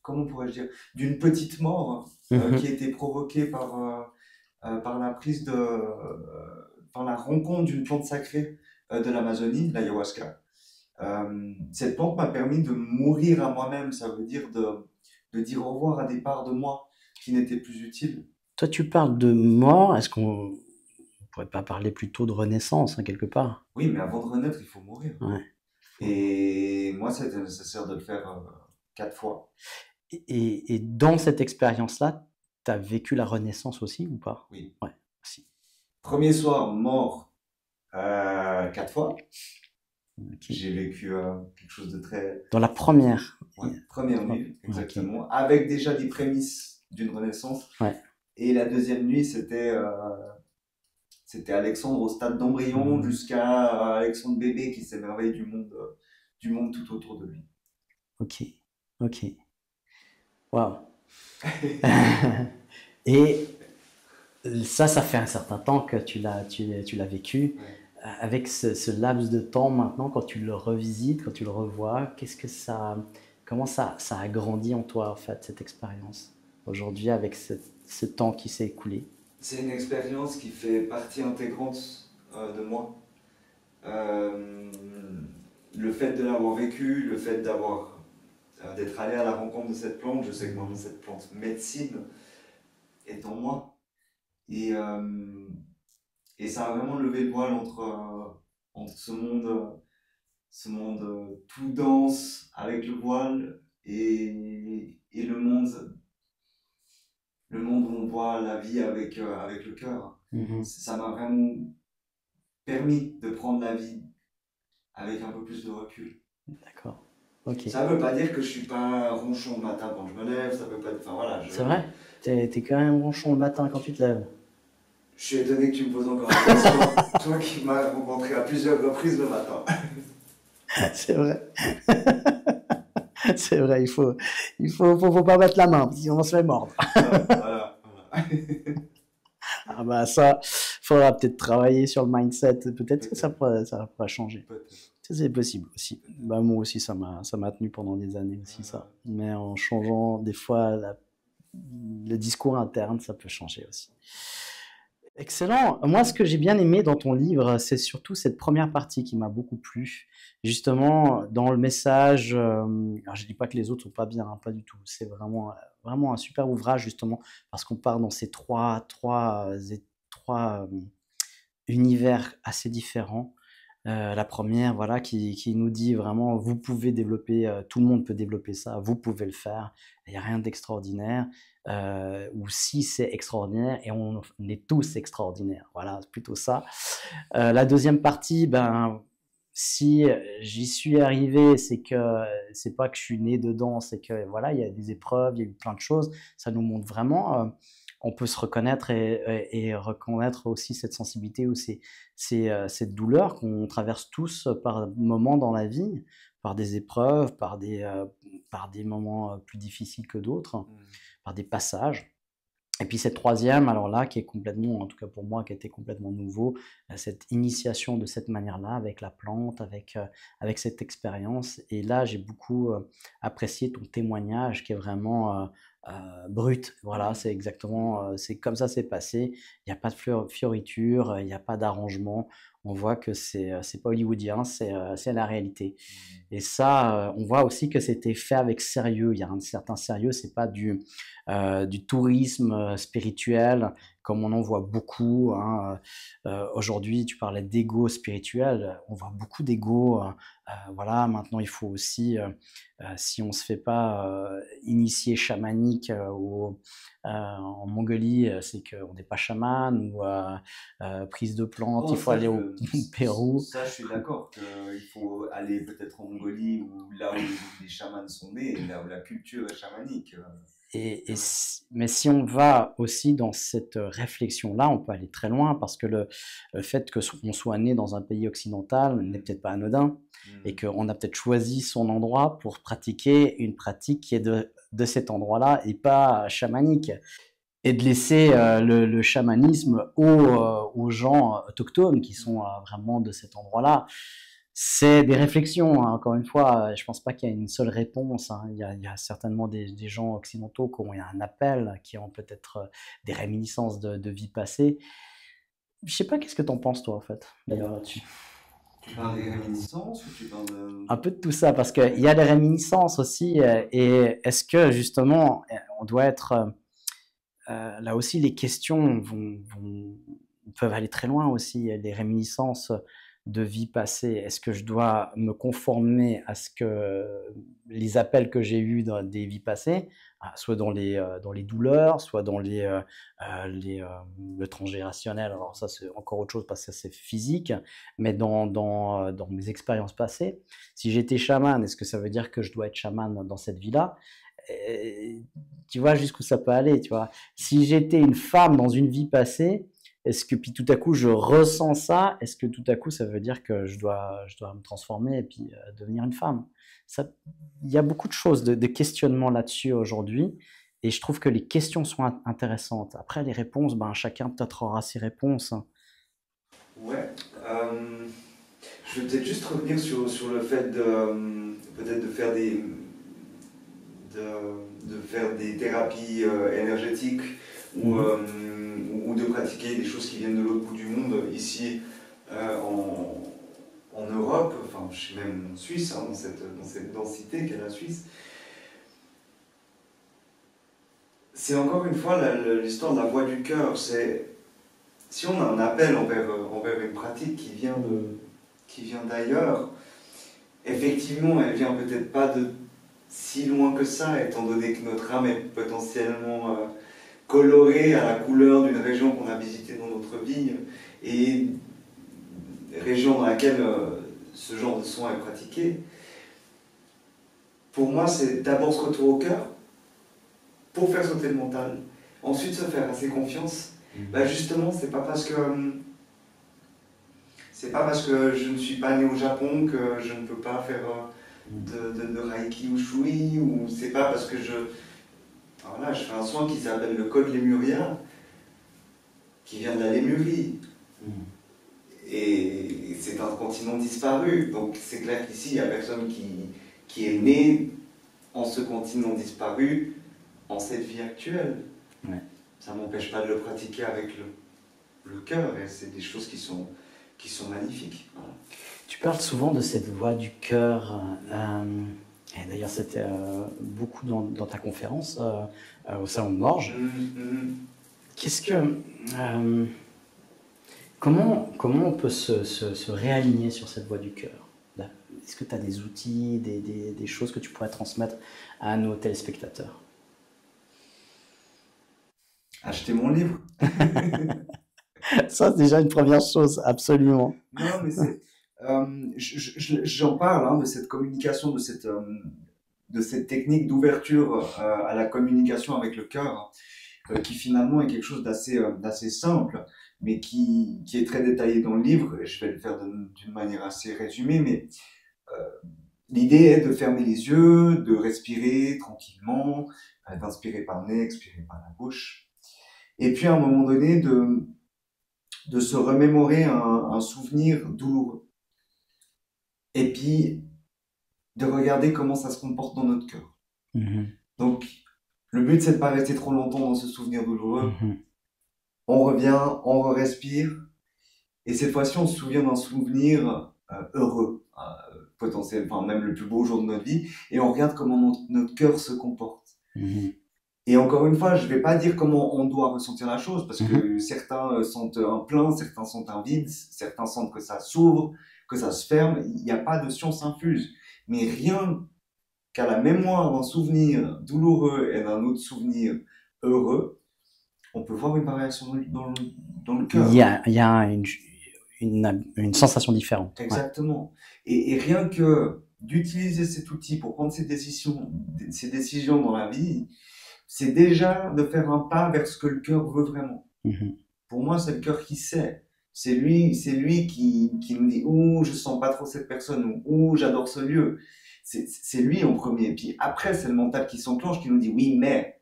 comment pourrais-je dire, d'une petite mort qui a été provoquée par par la rencontre d'une plante sacrée de l'Amazonie, l'ayahuasca. Cette plante m'a permis de mourir à moi-même, ça veut dire de dire au revoir à des parts de moi qui n'étaient plus utiles. Toi, tu parles de mort, est-ce qu'on pourrait pas parler plutôt de renaissance, hein, quelque part? Oui, mais avant de renaître, il faut mourir. Ouais. Et moi, ça a été nécessaire de le faire 4 fois. Et dans cette expérience-là, tu as vécu la renaissance aussi ou pas? Oui. Ouais, si. Premier soir, mort 4 fois. Okay. J'ai vécu quelque chose de très... Dans la première? Ouais, première nuit, exactement. Okay. Avec déjà des prémices d'une renaissance. Ouais. Et la deuxième nuit, c'était Alexandre au stade d'embryon jusqu'à Alexandre bébé qui s'émerveille du monde tout autour de lui. Ok, ok. Waouh. Et ça fait un certain temps que tu l'as vécu. Ouais. Avec ce laps de temps maintenant, quand tu le revisites, quand tu le revois, comment ça a grandi en toi, en fait, cette expérience, aujourd'hui, avec ce temps qui s'est écoulé? C'est une expérience qui fait partie intégrante de moi. Le fait de l'avoir vécu, le fait d'être allé à la rencontre de cette plante, je sais que maintenant cette plante médecine est en moi. Et ça a vraiment levé le voile entre ce monde tout dense avec le voile et le monde où on voit la vie avec le cœur. Ça m'a vraiment permis de prendre la vie avec un peu plus de recul. D'accord. Ok. Ça veut pas dire que je suis pas ronchon le matin quand je me lève, ça veut pas... Enfin voilà. C'est vrai? T'es quand même ronchon le matin quand tu te lèves? Je suis étonné que tu me poses encore une question. Toi qui m'as rencontré à plusieurs reprises le matin. C'est vrai. C'est vrai, faut pas mettre la main, sinon on se fait mordre. Voilà, voilà. Ah bah ça, faudra peut-être travailler sur le mindset. Peut-être que Peut-être, ça pourra changer. peut-être, Ça, c'est possible aussi. peut-être. Bah moi aussi, ça m'a tenu pendant des années aussi Euh, ça. Mais en changeant des fois le discours interne, ça peut changer aussi. Excellent. Moi, ce que j'ai bien aimé dans ton livre, c'est surtout cette première partie qui m'a beaucoup plu. Justement, dans le message, alors je dis pas que les autres sont pas bien, hein, pas du tout. C'est vraiment un super ouvrage justement parce qu'on part dans ces trois univers assez différents. La première, voilà, qui nous dit vraiment, vous pouvez développer, tout le monde peut développer ça, vous pouvez le faire, il n'y a rien d'extraordinaire, ou si c'est extraordinaire, et on est tous extraordinaires, voilà, c'est plutôt ça. La deuxième partie, ben, si j'y suis arrivé, c'est que c'est pas que je suis né dedans, c'est que voilà, il y a des épreuves, il y a eu plein de choses, ça nous montre vraiment, on peut se reconnaître et reconnaître aussi cette sensibilité ou cette douleur qu'on traverse tous par moments dans la vie, par des épreuves, par des moments plus difficiles que d'autres, hmm. par des passages. Et puis cette troisième, alors là, qui est complètement, en tout cas pour moi, qui était complètement nouveau, cette initiation de cette manière-là, avec la plante, avec cette expérience. Et là, j'ai beaucoup apprécié ton témoignage qui est vraiment brut. Voilà, Hmm. c'est exactement, c'est comme ça c'est passé. Il n'y a pas de fioriture, il n'y a pas d'arrangement. On voit que c'est pas hollywoodien, c'est la réalité. Hmm. Et ça, on voit aussi que c'était fait avec sérieux. Il y a un certain sérieux, c'est pas du tourisme spirituel, comme on en voit beaucoup. Hein. Aujourd'hui, tu parlais d'ego spirituel, on voit beaucoup d'ego. Voilà, maintenant il faut aussi, si on se fait pas initier chamanique en Mongolie, c'est qu'on n'est pas chaman, ou prise de plantes, Bon, il faut aller au Pérou. ça, je suis d'accord qu'il faut aller peut-être en Mongolie ou là où les chamans sont nés, là où la culture est chamanique. Et, C'est vrai. mais si on va aussi dans cette réflexion-là, on peut aller très loin parce que le fait que on soit né dans un pays occidental n'est Hmm. peut-être pas anodin et Hmm. qu'on a peut-être choisi son endroit pour pratiquer une pratique qui est de cet endroit-là et pas chamanique. Et de laisser le chamanisme aux gens autochtones qui sont Hmm. vraiment de cet endroit-là. C'est des réflexions, hein. Encore une fois, je pense pas qu'il y a une seule réponse, hein. Il y a certainement des gens occidentaux qui ont un appel, qui ont peut-être des réminiscences de vie passée. Je sais pas, qu'est-ce que t'en penses toi en fait, d'ailleurs là-dessus? Tu parles des réminiscences ou tu parles de... Un peu de tout ça, parce qu'il y a des réminiscences aussi, et est-ce que justement, on doit être là aussi, les questions peuvent aller très loin aussi, les réminiscences de vie passée. Est-ce que je dois me conformer à ce que les appels que j'ai eus dans des vies passées, soit dans les douleurs, soit dans le transgénérationnel. Alors ça, c'est encore autre chose parce que c'est physique, mais dans mes expériences passées, si j'étais chaman, est-ce que ça veut dire que je dois être chaman dans cette vie-là? Et tu vois jusqu'où ça peut aller, tu vois. Si j'étais une femme dans une vie passée, est-ce que puis tout à coup je ressens ça? Est-ce que tout à coup ça veut dire que je dois me transformer et puis devenir une femme? Ça, il y a beaucoup de choses, de questionnements là-dessus aujourd'hui, et je trouve que les questions sont intéressantes. Après les réponses, ben chacun peut-être aura ses réponses. Ouais. Je vais peut-être juste revenir sur le fait de peut-être de faire des thérapies énergétiques ou, Mhm. ou de pratiquer des choses qui viennent de l'autre bout du monde ici en Europe, enfin je suis même en Suisse, hein, dans cette densité qu'est la Suisse. C'est encore une fois l'histoire de la voix du cœur. C'est si on a un appel envers une pratique qui vient d'ailleurs, effectivement, elle vient peut-être pas de si loin que ça, étant donné que notre âme est potentiellement colorée à la couleur d'une région qu'on a visitée dans notre vie et région dans laquelle ce genre de soin est pratiqué. Pour moi, c'est d'abord se retourner au cœur pour faire sauter le mental. Ensuite, se faire assez confiance. Bah justement, c'est pas parce que je ne suis pas né au Japon que je ne peux pas faire de Reiki ou Shui, ou c'est pas parce que alors là, je fais un soin qui s'appelle le code lémurien, qui vient de la Lémurie. Et c'est un continent disparu. Donc c'est clair qu'ici, il n'y a personne qui est né en ce continent disparu, en cette vie actuelle. Ouais. Ça ne m'empêche pas de le pratiquer avec le cœur, et c'est des choses qui sont magnifiques. Voilà. Tu parles souvent de cette voix du cœur. Et d'ailleurs, c'était beaucoup dans ta conférence au Salon de Morges. Qu'est-ce que... comment on peut se réaligner sur cette voie du cœur? Est-ce que tu as des outils, des choses que tu pourrais transmettre à nos téléspectateurs? Achetez mon livre. Ça, c'est déjà une première chose, absolument. Non, mais c'est... j'en parle de cette communication, de cette technique d'ouverture à la communication avec le cœur, qui finalement est quelque chose d'assez simple, mais qui est très détaillé dans le livre. Et je vais le faire d'une manière assez résumée, mais l'idée est de fermer les yeux, de respirer tranquillement, d'inspirer par le nez, expirer par la bouche. Et puis à un moment donné, de se remémorer un souvenir douloureux. Et puis de regarder comment ça se comporte dans notre cœur. Donc, le but, c'est de ne pas rester trop longtemps dans ce souvenir douloureux. On revient, on respire, et cette fois-ci, on se souvient d'un souvenir heureux, potentiel, enfin même le plus beau jour de notre vie, et on regarde comment notre cœur se comporte. Et encore une fois, je ne vais pas dire comment on doit ressentir la chose, parce que certains sentent un plein, certains sentent un vide, certains sentent que ça s'ouvre, que ça se ferme. Il n'y a pas de science infuse. Mais rien qu'à la mémoire d'un souvenir douloureux et d'un autre souvenir heureux, on peut voir une variation dans le cœur. Il y a une sensation différente. Exactement. Ouais. Et rien que d'utiliser cet outil pour prendre ces décisions dans la vie, c'est déjà de faire un pas vers ce que le cœur veut vraiment. Pour moi, c'est le cœur qui sait. C'est lui qui nous dit « Ouh, je sens pas trop cette personne » ou « Ouh, j'adore ce lieu ». C'est lui en premier. Puis après, c'est le mental qui s'enclenche, qui nous dit « Oui, mais ».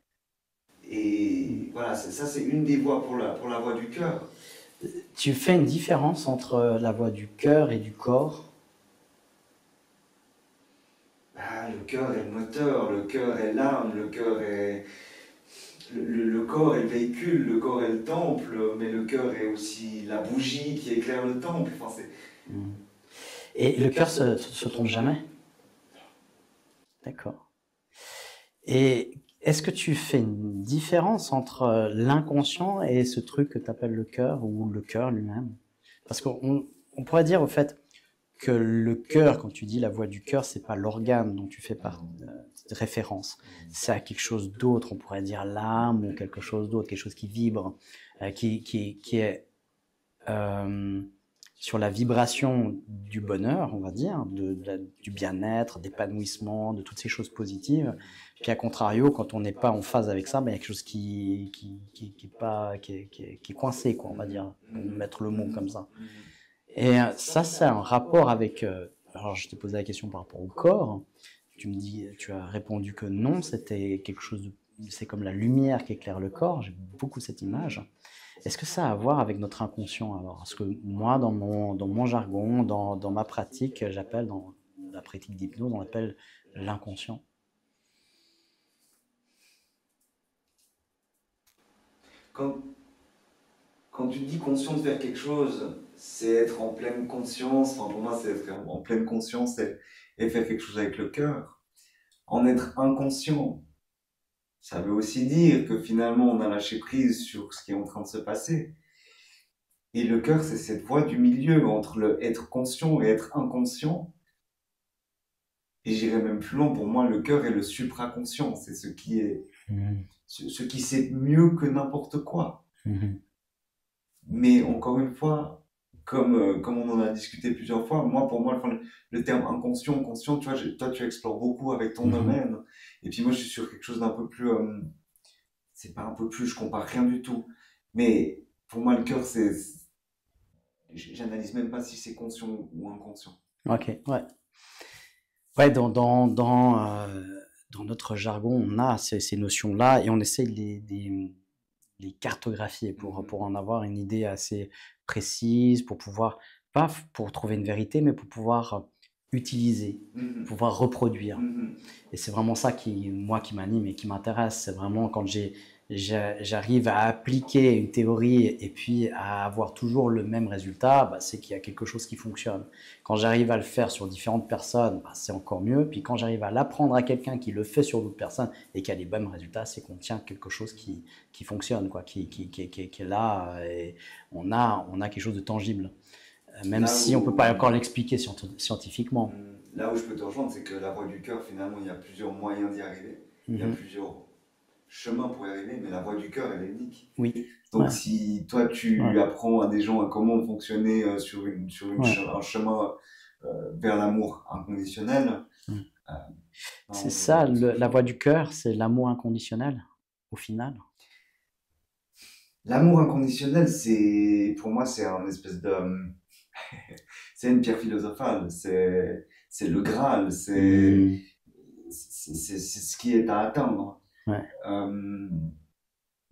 Et voilà, ça c'est une des voies pour la voie du cœur. Tu fais une différence entre la voie du cœur et du corps? Le cœur est le moteur, le cœur est l'âme, le cœur est... Le corps est le véhicule, le corps est le temple, mais le cœur est aussi la bougie qui éclaire le temple. Enfin, Et le cœur se trompe jamais? D'accord. Et est-ce que tu fais une différence entre l'inconscient et ce truc que tu appelles le cœur, ou le cœur lui-même? Parce qu'on pourrait dire au fait que le cœur, quand tu dis la voix du cœur, c'est pas l'organe dont tu fais référence. C'est à quelque chose d'autre, on pourrait dire l'âme ou quelque chose d'autre, quelque chose qui vibre, qui est sur la vibration du bonheur, on va dire, du bien-être, d'épanouissement, de toutes ces choses positives. Puis à contrario, quand on n'est pas en phase avec ça, il y a quelque chose qui est coincé, quoi, on va dire, pour mettre le mot comme ça. Et ça, c'est un rapport avec... alors, je t'ai posé la question par rapport au corps. Tu as répondu que non, c'était quelque chose c'est comme la lumière qui éclaire le corps. J'ai beaucoup cette image. Est-ce que ça a à voir avec notre inconscient alors? Parce que moi, dans mon jargon, dans ma pratique, j'appelle, dans la pratique d'hypnose, on appelle l'inconscient. Quand tu dis conscient de faire quelque chose, c'est être en pleine conscience. Enfin, pour moi, c'est être en pleine conscience et faire quelque chose avec le cœur. En être inconscient, ça veut aussi dire que finalement, on a lâché prise sur ce qui est en train de se passer. Et le cœur, c'est cette voie du milieu entre le être conscient et être inconscient. Et j'irais même plus loin, pour moi, le cœur est le supraconscient. C'est ce qui est, ce qui sait mieux que n'importe quoi. Mais encore une fois, comme on en a discuté plusieurs fois, pour moi, le terme inconscient, conscient, tu vois, toi, tu explores beaucoup avec ton domaine. Et puis moi, je suis sur quelque chose d'un peu plus... c'est pas un peu plus, je compare rien du tout. Mais pour moi, le cœur, j'analyse même pas si c'est conscient ou inconscient. Ok, ouais. Ouais, dans notre jargon, on a ces notions-là et on essaie de les cartographier Mhm, pour en avoir une idée assez précise, pour pouvoir, pas pour trouver une vérité, mais pour pouvoir utiliser, mhm, pouvoir reproduire. mhm. Et c'est vraiment ça moi, qui m'anime et qui m'intéresse. C'est vraiment quand j'arrive à appliquer une théorie et puis à avoir toujours le même résultat, bah, c'est qu'il y a quelque chose qui fonctionne. Quand j'arrive à le faire sur différentes personnes, bah, c'est encore mieux. Puis quand j'arrive à l'apprendre à quelqu'un qui le fait sur d'autres personnes et qui a les mêmes résultats, c'est qu'on tient quelque chose qui fonctionne, quoi, qui est là et on a quelque chose de tangible. Même Là si on ne peut pas où, encore l'expliquer scientifiquement. là où je peux te rejoindre, c'est que la voie du cœur, finalement, il y a plusieurs moyens d'y arriver. Il y a Mhm. plusieurs chemins pour y arriver, mais la voie du cœur, elle est unique. Oui, Donc ouais, si toi, ouais, tu apprends à des gens à comment fonctionner ouais. un chemin vers l'amour inconditionnel, Mm. euh, ben, C'est ça, on se la rejoint. voie du cœur, c'est l'amour inconditionnel, au final. L'amour inconditionnel, pour moi, c'est un espèce de, c'est une pierre philosophale, c'est le Graal, Hmm, c'est ce qui est à atteindre. ouais. Euh,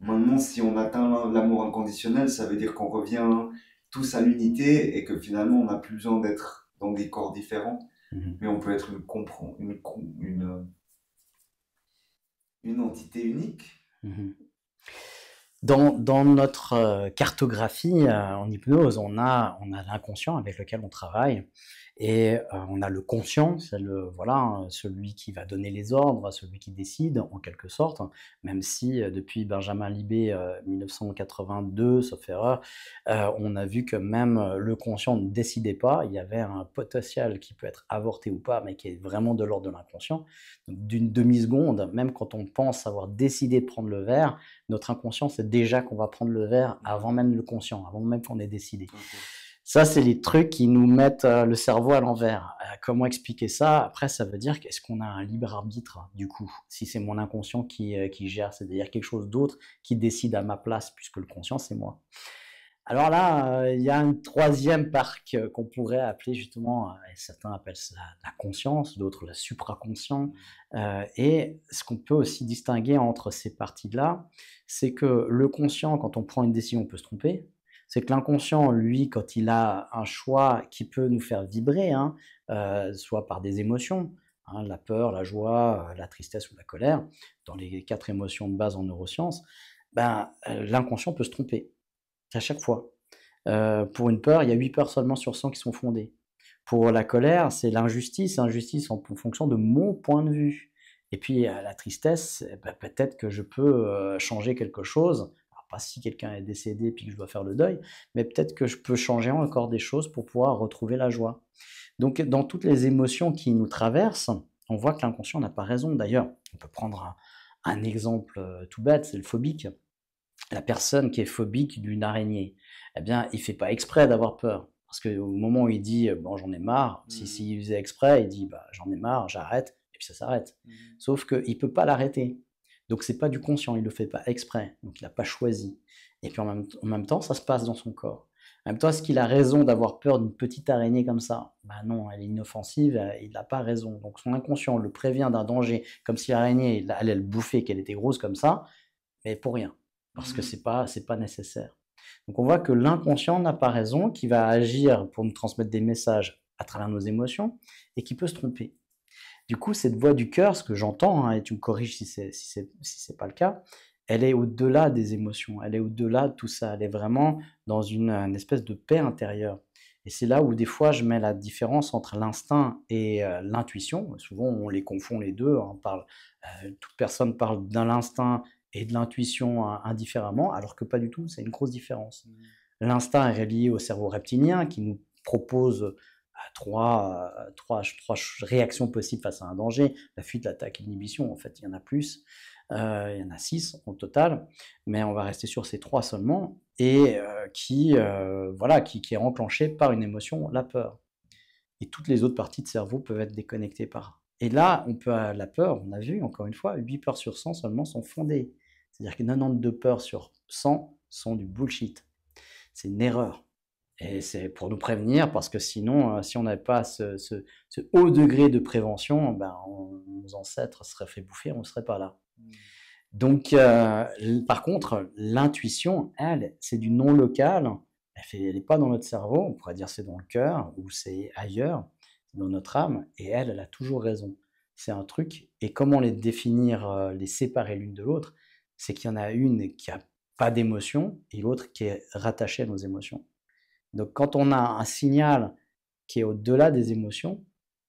Maintenant, si on atteint l'amour inconditionnel, ça veut dire qu'on revient tous à l'unité et que finalement, on n'a plus besoin d'être dans des corps différents, Mhm, mais on peut être une entité unique. mhm. Dans notre cartographie en hypnose, on a l'inconscient avec lequel on travaille et on a le conscient, c'est voilà, celui qui va donner les ordres, celui qui décide en quelque sorte, même si depuis Benjamin Libet, 1982, sauf erreur, on a vu que même le conscient ne décidait pas. Il y avait un potentiel qui peut être avorté ou pas, mais qui est vraiment de l'ordre de l'inconscient. Donc, d'une demi-seconde, même quand on pense avoir décidé de prendre le verre, notre inconscient sait déjà qu'on va prendre le verre avant même le conscient, avant même qu'on ait décidé. Ok. Ça, c'est les trucs qui nous mettent le cerveau à l'envers. Comment expliquer ça? Après, ça veut dire qu'est-ce qu'on a un libre arbitre, du coup, si c'est mon inconscient qui gère, c'est-à-dire quelque chose d'autre qui décide à ma place, puisque le conscient, c'est moi. Alors là, il y a un troisième parc qu'on pourrait appeler justement, certains appellent ça la conscience, d'autres le supraconscient. Et ce qu'on peut aussi distinguer entre ces parties-là, c'est que le conscient, quand on prend une décision, on peut se tromper. C'est que l'inconscient, lui, quand il a un choix qui peut nous faire vibrer, hein, soit par des émotions, hein, la peur, la joie, la tristesse ou la colère, dans les 4 émotions de base en neurosciences, ben, l'inconscient peut se tromper. À chaque fois. Pour une peur, il y a 8 peurs seulement sur 100 qui sont fondées. Pour la colère, c'est l'injustice, injustice en fonction de mon point de vue. Et puis, la tristesse, bah, peut-être que je peux, changer quelque chose. Alors pas si quelqu'un est décédé puis que je dois faire le deuil, mais peut-être que je peux changer encore des choses pour pouvoir retrouver la joie. Donc dans toutes les émotions qui nous traversent, on voit que l'inconscient n'a pas raison. D'ailleurs, on peut prendre un exemple, tout bête, c'est le phobique. La personne qui est phobique d'une araignée, eh bien, il fait pas exprès d'avoir peur. Parce qu'au moment où il dit bon, j'en ai marre, Mhm, s'il faisait exprès, il dit bah, j'en ai marre, j'arrête, et puis ça s'arrête. mhm, Sauf qu'il peut pas l'arrêter. Donc c'est pas du conscient, il le fait pas exprès, donc il n'a pas choisi. Et puis en même temps, ça se passe dans son corps. En même temps, est-ce qu'il a raison d'avoir peur d'une petite araignée comme ça? Bah non, elle est inoffensive, il n'a pas raison. Donc son inconscient le prévient d'un danger, comme si l'araignée allait le bouffer, qu'elle était grosse comme ça, mais pour rien, parce que mhm. c'est pas nécessaire. Donc on voit que l'inconscient n'a pas raison, qui va agir pour nous transmettre des messages à travers nos émotions et qui peut se tromper. Du coup, cette voix du cœur, ce que j'entends, hein, et tu me corriges si c'est pas le cas, elle est au-delà des émotions, elle est au-delà de tout ça, elle est vraiment dans une espèce de paix intérieure. Et c'est là où des fois je mets la différence entre l'instinct et l'intuition. Souvent on les confond les deux, hein, toute personne parle de l'instinct et de l'intuition indifféremment, alors que pas du tout, c'est une grosse différence. L'instinct est relié au cerveau reptilien qui nous propose trois réactions possibles face à un danger: la fuite, l'attaque et l'inhibition. En fait, il y en a plus. Il y en a 6 au total, mais on va rester sur ces 3 seulement, et voilà, qui est enclenché par une émotion, la peur. Et toutes les autres parties de cerveau peuvent être déconnectées par. Et là, la peur, on a vu encore une fois, 8 peurs sur 100 seulement sont fondées. C'est-à-dire que 92 peurs sur 100 sont du bullshit. C'est une erreur. Et c'est pour nous prévenir, parce que sinon, si on n'avait pas ce haut degré de prévention, ben, nos ancêtres seraient fait bouffer, on ne serait pas là. Donc, par contre, l'intuition, elle, c'est du non local. Elle n'est pas dans notre cerveau. On pourrait dire c'est dans le cœur ou c'est ailleurs, dans notre âme. Et elle a toujours raison. C'est un truc. Et comment les définir, les séparer l'une de l'autre? C'est qu'il y en a une qui a pas d'émotion et l'autre qui est rattachée à nos émotions. Donc, quand on a un signal qui est au-delà des émotions,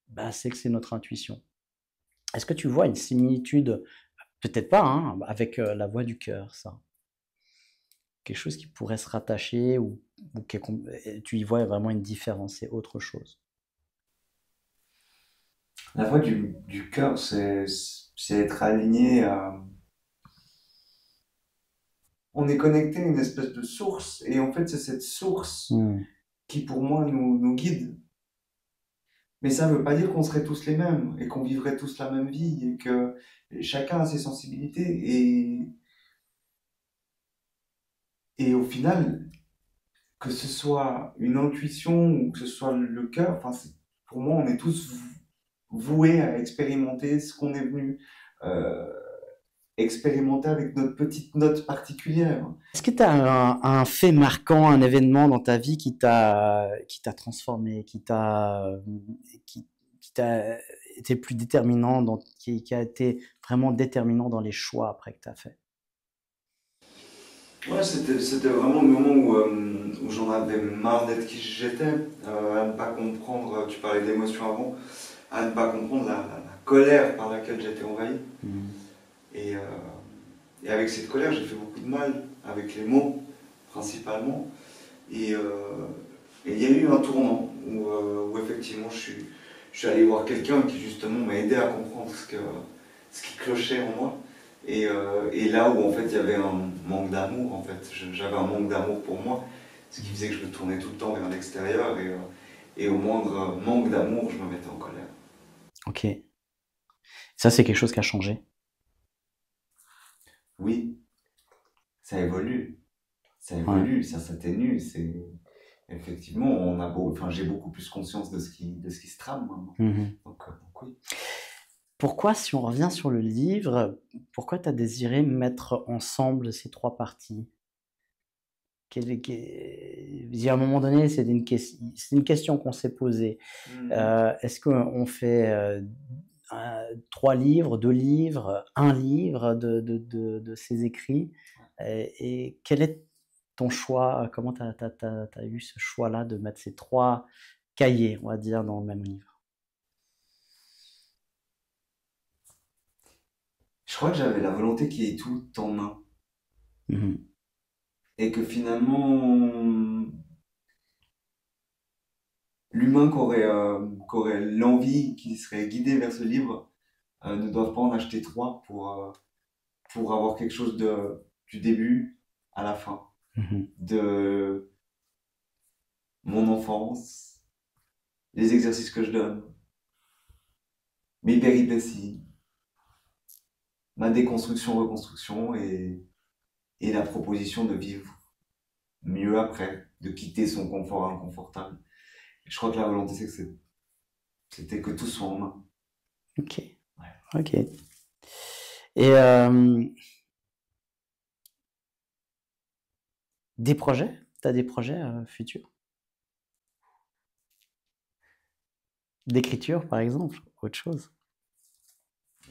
bah, c'est que c'est notre intuition. Est-ce que tu vois une similitude, peut-être pas, hein, avec la voix du cœur, ça? Quelque chose qui pourrait se rattacher ou tu y vois vraiment une différence, c'est autre chose? La voix du cœur, c'est être aligné à... On est connecté à une espèce de source, et en fait, c'est cette source qui, pour moi, nous guide. Mais ça ne veut pas dire qu'on serait tous les mêmes, et qu'on vivrait tous la même vie, et que chacun a ses sensibilités, et au final, que ce soit une intuition ou que ce soit le cœur, enfin, pour moi, on est tous voués à expérimenter ce qu'on est venu euh, expérimenter avec notre petite note particulière. Est-ce que tu as un fait marquant, un événement dans ta vie qui t'a transformé, qui, qui t'a été plus déterminant, qui a été vraiment déterminant dans les choix après que tu as fait? Ouais, c'était vraiment le moment où j'en avais marre d'être qui j'étais, à ne pas comprendre, tu parlais d'émotion avant, à ne pas comprendre la colère par laquelle j'étais envahi. Et, euh, et avec cette colère, j'ai fait beaucoup de mal, avec les mots principalement. Et il y a eu un tournant où effectivement je suis allé voir quelqu'un qui justement m'a aidé à comprendre ce qui clochait en moi. Et là où en fait il y avait un manque d'amour, en fait, j'avais un manque d'amour pour moi, ce qui faisait que je me tournais tout le temps vers l'extérieur et au moindre manque d'amour, je me mettais en colère. Ok. Ça, c'est quelque chose qui a changé. Oui, ça évolue, Ouais. ça s'atténue, c'est effectivement enfin j'ai beaucoup plus conscience de ce qui se trame maintenant. Mhm. Donc oui. Pourquoi, si on revient sur le livre, pourquoi tu as désiré mettre ensemble ces trois parties? Il y a un moment donné, c'est une question qu'on s'est posée. Est-ce qu'on fait trois livres, deux livres, un livre de ces écrits? Et quel est ton choix? Comment tu as eu ce choix-là de mettre ces trois cahiers, on va dire, dans le même livre? Je crois que j'avais la volonté qu'il y ait tout en un. Mhm. Et que finalement, l'humain qui aurait l'envie, qui serait guidé vers ce livre, ne doit pas en acheter trois pour avoir quelque chose du début à la fin. Mhm. De mon enfance, les exercices que je donne, mes péripéties, ma déconstruction, reconstruction et la proposition de vivre mieux après, de quitter son confort inconfortable. Et je crois que la volonté, c'était que tout soit en main. Ok, Ouais. ok. Et des projets? Tu as des projets futurs? D'écriture, par exemple? Autre chose?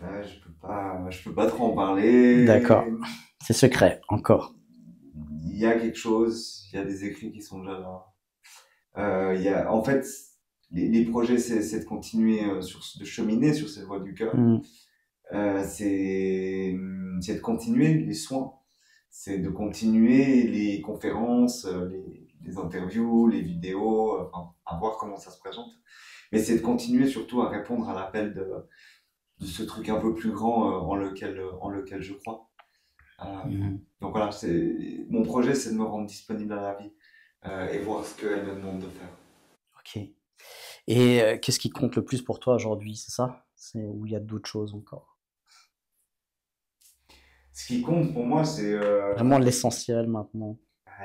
Ouais, je peux pas trop en parler. D'accord. C'est secret, encore. Il y a quelque chose, il y a des écrits qui sont déjà là. En fait, les projets, c'est de continuer de cheminer sur cette voie du cœur. Mm. C'est de continuer les soins, c'est de continuer les conférences, les interviews, les vidéos, enfin, à voir comment ça se présente. Mais c'est de continuer surtout à répondre à l'appel de ce truc un peu plus grand en lequel je crois. Mm. Donc voilà, mon projet, c'est de me rendre disponible à la vie et voir ce qu'elle me demande de faire. Ok. Et qu'est-ce qui compte le plus pour toi aujourd'hui, c'est ça? C'est où il y a d'autres choses encore? Ce qui compte pour moi, c'est Vraiment l'essentiel maintenant.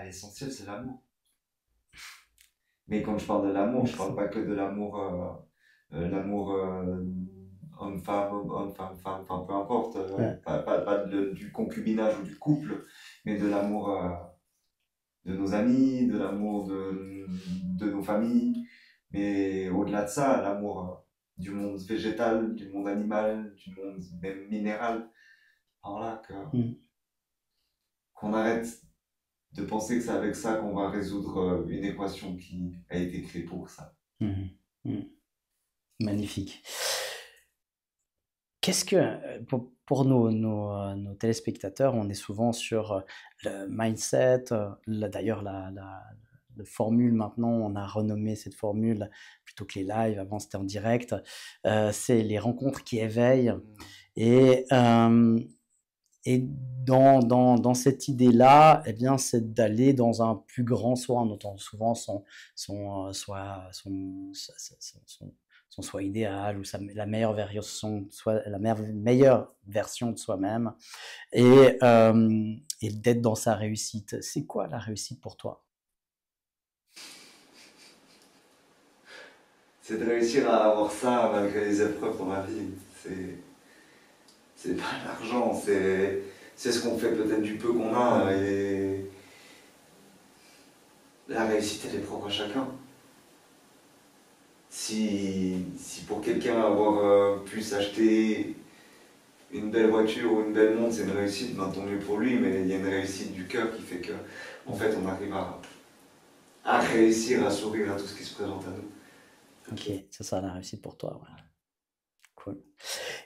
l'essentiel, c'est l'amour. Mais quand je parle de l'amour, je parle Merci. pas que de l'amour homme-femme, homme-femme, femme, enfin peu importe, Ouais. pas du concubinage ou du couple, mais de l'amour de nos amis, de l'amour de nos familles, mais au-delà de ça, l'amour du monde végétal, du monde animal, du monde même minéral. Alors là, Mm. qu'on arrête de penser que c'est avec ça qu'on va résoudre une équation qui a été créée pour ça. Mhm. Mm. Magnifique. Qu'est-ce que, pour nos téléspectateurs, on est souvent sur le mindset, d'ailleurs la formule maintenant, on a renommé cette formule plutôt que les lives, avant c'était en direct, c'est les rencontres qui éveillent et, et dans cette idée-là, eh bien, c'est d'aller dans un plus grand soi. On entend souvent son soi idéal ou la meilleure version de soi, meilleure version de soi-même et d'être dans sa réussite. C'est quoi la réussite pour toi? C'est de réussir à avoir ça malgré les épreuves dans la vie. C'est pas l'argent, c'est ce qu'on fait peut-être du peu qu'on a. Et la réussite, elle est propre à chacun. Si pour quelqu'un avoir pu s'acheter une belle voiture ou une belle montre, c'est une réussite, ben, tant mieux pour lui, mais il y a une réussite du cœur qui fait que, en fait, on arrive à réussir à sourire à tout ce qui se présente à nous. Ok, c'est ça la réussite pour toi. Ouais. Cool.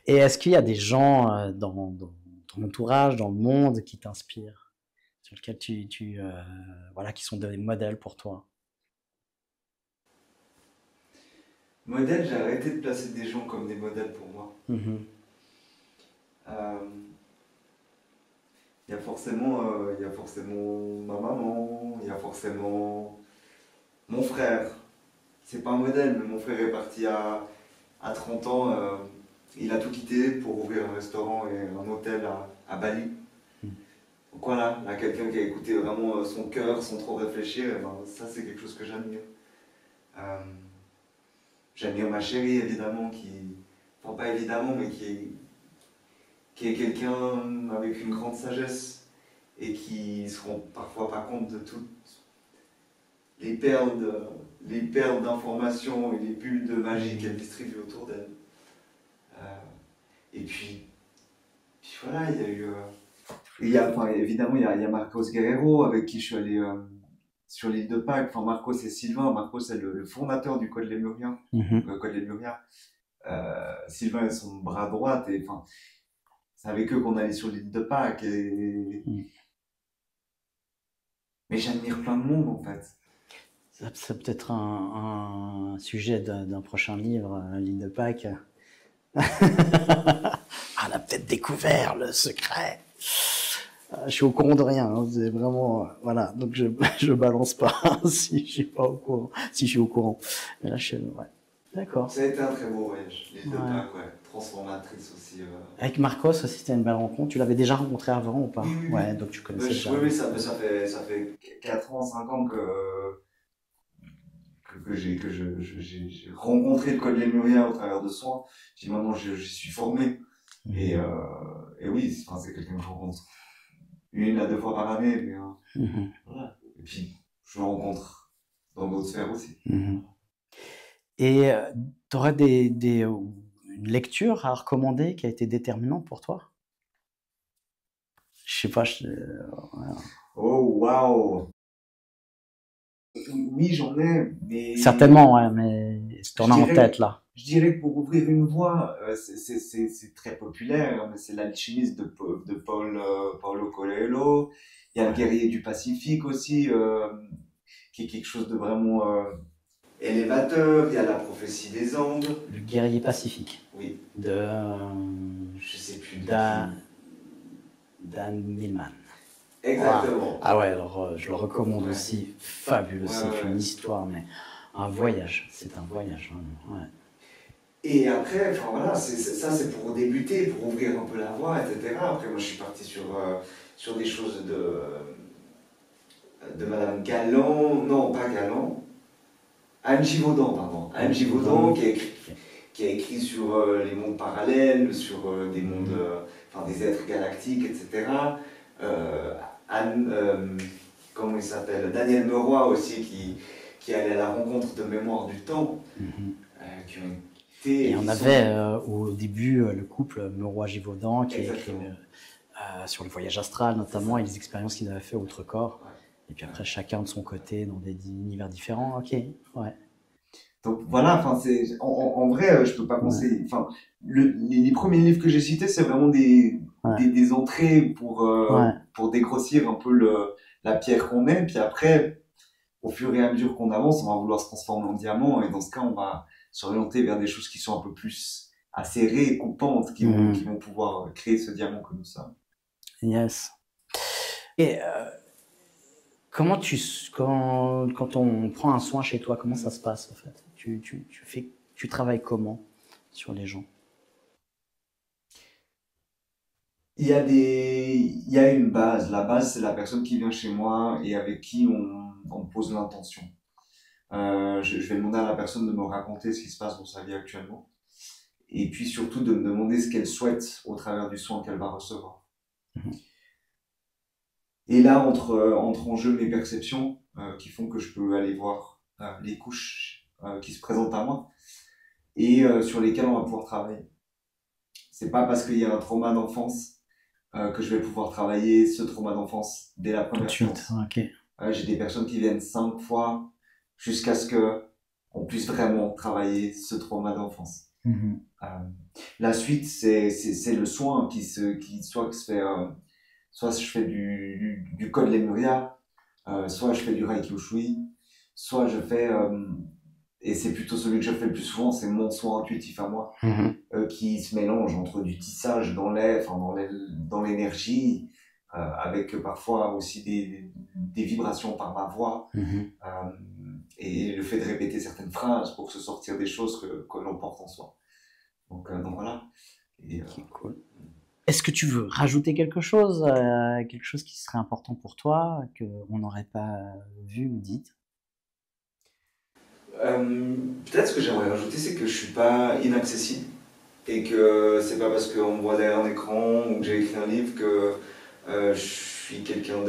Et est-ce qu'il y a des gens dans ton entourage, dans le monde, qui t'inspirent, sur lesquels voilà, qui sont des modèles pour toi? Modèle, j'ai arrêté de placer des gens comme des modèles pour moi. Mhm. Euh, il y a forcément ma maman, il y a forcément mon frère. C'est pas un modèle, mais mon frère est parti à 30 ans. Il a tout quitté pour ouvrir un restaurant et un hôtel à Bali. Mhm. Donc voilà, là, quelqu'un qui a écouté vraiment son cœur sans trop réfléchir, et ben, ça c'est quelque chose que j'admire. Euh, J'admire ma chérie évidemment, enfin pas évidemment, mais qui est quelqu'un avec une grande sagesse et qui ne se rend parfois pas compte de toutes les perles les perles d'informations et les bulles de magie qu'elle distribue autour d'elle. Et puis voilà, il y a eu. Enfin, évidemment, il y a Marcos Guerrero avec qui je suis allé sur l'île de Pâques. Enfin, Marcos et Sylvain. Marcos est le fondateur du Code Lémurien. Mhm. Code Lémurien. Sylvain est son bras droit. Et, enfin, c'est avec eux qu'on allait sur l'île de Pâques. Mhm. Mais j'admire plein de monde en fait. C'est peut-être un sujet d'un prochain livre, l'île de Pâques. On a peut-être découvert le secret. Je suis au courant de rien, hein, c'est vraiment voilà. Donc je balance pas si je suis pas au courant, si je suis au courant. Mais là ouais. D'accord. Ça a été un très beau voyage, l'île de Ouais. Pâques, ouais. Transformatrice aussi. Avec Marcos aussi, c'était une belle rencontre. Tu l'avais déjà rencontré avant ou pas? Oui, oui, Ouais, oui. donc tu connaissais déjà. Oui, oui, ça fait 4 ans, 5 ans j'ai rencontré le code lémurien au travers de soins. J'ai maintenant, j'y suis formé. Et, et oui, enfin, c'est quelqu'un que je rencontre une à deux fois par année. Mais, Mhm. voilà. Et puis, je le rencontre dans d'autres sphères aussi. Mhm. Et tu aurais une lecture à recommander qui a été déterminante pour toi? Je sais pas. Voilà. Oh, waouh! Oui, j'en ai, mais Certainement, ouais, mais si t'en je as en dirais, tête là. je dirais que pour ouvrir une voie, c'est très populaire, mais c'est l'alchimiste de Paulo Coelho. Il y a le Ouais. guerrier du Pacifique aussi, qui est quelque chose de vraiment élévateur. Il y a la prophétie des Andes. Le guerrier pacifique Oui, de je sais plus de Dan, qui. Dan Millman. Wow. Exactement. Ah ouais, alors je le recommande Ouais. aussi. Fabuleux, Ouais, c'est ouais. une histoire, mais un voyage. C'est un voyage, vraiment. Ouais. Et après, enfin voilà, ça c'est pour débuter, pour ouvrir un peu la voie, etc. Après, moi je suis parti sur des choses de Madame Galland, non pas Galland, Anne Givaudan, pardon. Anne Givaudan qui a écrit sur les mondes parallèles, sur des mondes, enfin des êtres galactiques, etc. Anne, comment il s'appelle? Daniel Meroy aussi, qui est allé à la rencontre de Mémoire du Temps, qui ont été... Et on avait au début le couple Meroy-Givaudan qui a écrit sur le voyage astral notamment et les expériences qu'ils avaient fait outre-corps. Ouais. Et puis après, chacun de son côté dans des univers différents. Ok, ouais. Donc voilà, enfin c'est en vrai, je peux pas penser. Enfin, les premiers livres que j'ai cités, c'est vraiment des entrées pour dégrossir un peu la pierre qu'on est. Puis après, au fur et à mesure qu'on avance, on va vouloir se transformer en diamant. Et dans ce cas, on va s'orienter vers des choses qui sont un peu plus acérées et coupantes, qui vont pouvoir créer ce diamant que nous sommes. Yes. Et comment quand on prend un soin chez toi, comment ça se passe en fait? Tu travailles comment sur les gens? Il y a une base. La base, c'est la personne qui vient chez moi et avec qui on pose l'intention. Je vais demander à la personne de me raconter ce qui se passe dans sa vie actuellement. Et puis surtout de me demander ce qu'elle souhaite au travers du soin qu'elle va recevoir. Et là, entre en jeu mes perceptions qui font que je peux aller voir les couches qui se présentent à moi et sur lesquelles on va pouvoir travailler. C'est pas parce qu'il y a un trauma d'enfance que je vais pouvoir travailler ce trauma d'enfance dès la première séance. Okay. J'ai des personnes qui viennent 5 fois jusqu'à ce que on puisse vraiment travailler ce trauma d'enfance. La suite, c'est le soin qui se fait. Soit je fais du code Lemuria, soit je fais du Reiki Ushui, soit je fais, et c'est plutôt celui que je fais le plus souvent, c'est mon soin intuitif à moi, qui se mélange entre du tissage dans l'air, enfin dans l'énergie, avec parfois aussi des vibrations par ma voix, et le fait de répéter certaines phrases pour se sortir des choses que l'on porte en soi. Donc voilà. Et, cool. Est-ce que tu veux rajouter quelque chose qui serait important pour toi, qu'on n'aurait pas vu ou dit? Peut-être ce que j'aimerais rajouter, c'est que je suis pas inaccessible et que c'est pas parce qu'on me voit derrière un écran ou que j'ai écrit un livre que je suis quelqu'un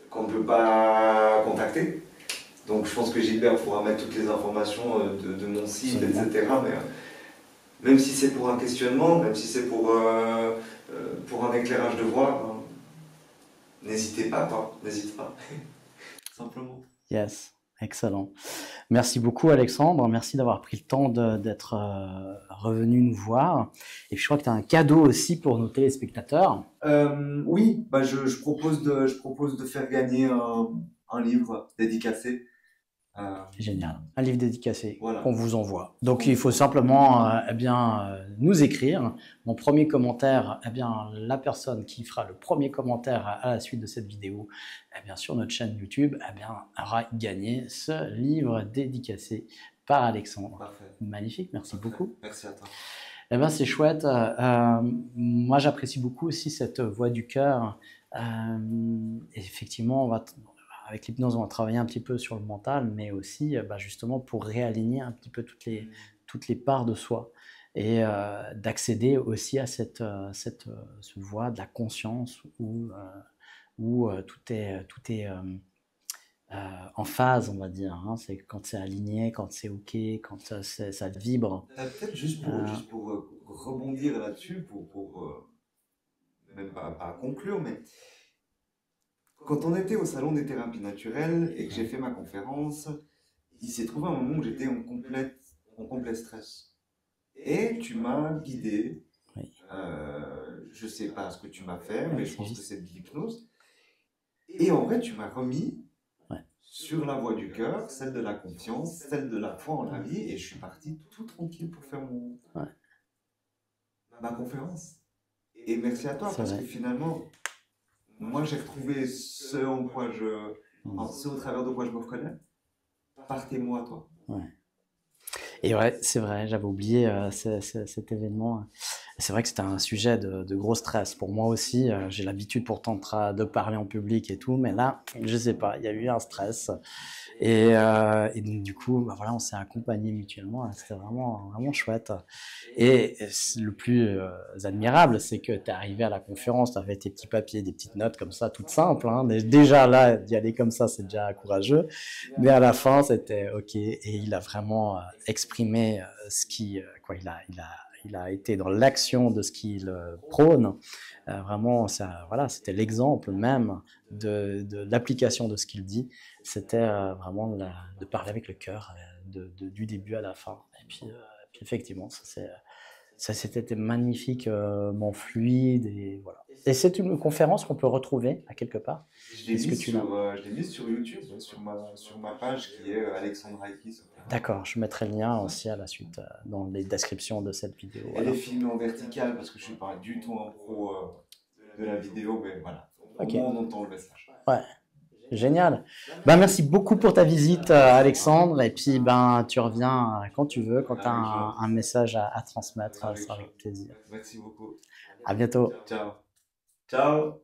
qu'on ne peut pas contacter. Donc je pense que Gilbert pourra mettre toutes les informations de mon site, etc. Mais même si c'est pour un questionnement, même si c'est pour un éclairage de voix, n'hésitez pas, n'hésite pas. Simplement. Yes, excellent. Merci beaucoup Alexandre, merci d'avoir pris le temps d'être revenu nous voir. Et puis je crois que tu as un cadeau aussi pour nos téléspectateurs. Oui, bah je propose de faire gagner un livre dédicacé. Génial, un livre dédicacé voilà. qu'on vous envoie. Donc il faut simplement nous écrire. Mon premier commentaire, la personne qui fera le premier commentaire à la suite de cette vidéo, sur notre chaîne YouTube, aura gagné ce livre dédicacé par Alexandre. Parfait. Magnifique, merci beaucoup. Merci à toi. C'est chouette. Moi, j'apprécie beaucoup aussi cette voix du cœur. Effectivement, avec l'hypnose, on va travailler un petit peu sur le mental, mais aussi justement pour réaligner un petit peu toutes les parts de soi et d'accéder aussi à cette voie de la conscience où tout est en phase, on va dire. C'est quand c'est aligné, quand c'est OK, quand ça vibre. Peut-être juste pour rebondir là-dessus, pour même pas conclure, mais quand on était au salon des thérapies naturelles et que j'ai fait ma conférence, il s'est trouvé un moment où j'étais en complet stress. Et tu m'as guidé. Oui. Je sais pas ce que tu m'as fait, mais je pense que c'est de l'hypnose. Et en vrai, tu m'as remis sur la voie du cœur, celle de la confiance, celle de la foi en la vie, et je suis parti tout tranquille pour faire ma conférence. Et merci à toi, parce que finalement, moi j'ai retrouvé ce au travers de quoi je me reconnais, par tes mots à toi. Et ouais, c'est vrai, j'avais oublié cet événement. C'est vrai que c'était un sujet de gros stress pour moi aussi. J'ai l'habitude pourtant de parler en public et tout, mais là, je sais pas, il y a eu un stress. Et donc du coup, bah voilà, on s'est accompagnés mutuellement. C'était vraiment, vraiment chouette. Et le plus admirable, c'est que tu es arrivé à la conférence, tu avais tes petits papiers, des petites notes comme ça, toutes simples. Hein. Déjà là, d'y aller comme ça, c'est déjà courageux. Mais à la fin, c'était OK. Et il a vraiment exprimé ce qui, quoi, il a été dans l'action de ce qu'il prône. Vraiment, ça, voilà, c'était l'exemple même de l'application de ce qu'il dit. C'était vraiment de parler avec le cœur, du début à la fin. Puis effectivement, ça c'était magnifiquement fluide et voilà. Et c'est une conférence qu'on peut retrouver à quelque part. Est-ce que tu l'as? Je l'ai mise sur YouTube, sur ma page qui est Alexandre Haïkis. D'accord, je mettrai le lien aussi à la suite dans les descriptions de cette vidéo. Elle Voilà. est filmée en vertical parce que je suis pas du tout un pro de la vidéo, mais voilà. Au Ok. moins on entend le message. Ouais. Génial. Ben, merci beaucoup pour ta visite, Alexandre. Et puis, ben, tu reviens quand tu veux, quand tu as un message à transmettre. Ça sera avec plaisir. Merci beaucoup. À bientôt. Ciao. Ciao.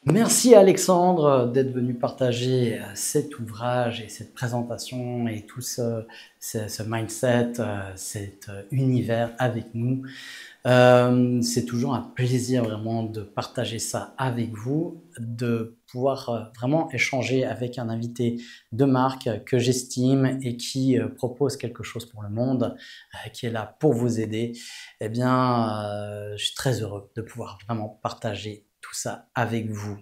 Merci Alexandre d'être venu partager cet ouvrage et cette présentation et tout ce mindset, cet univers avec nous. C'est toujours un plaisir vraiment de partager ça avec vous, de pouvoir vraiment échanger avec un invité de marque que j'estime et qui propose quelque chose pour le monde, qui est là pour vous aider. Eh bien, je suis très heureux de pouvoir vraiment partager tout ça avec vous.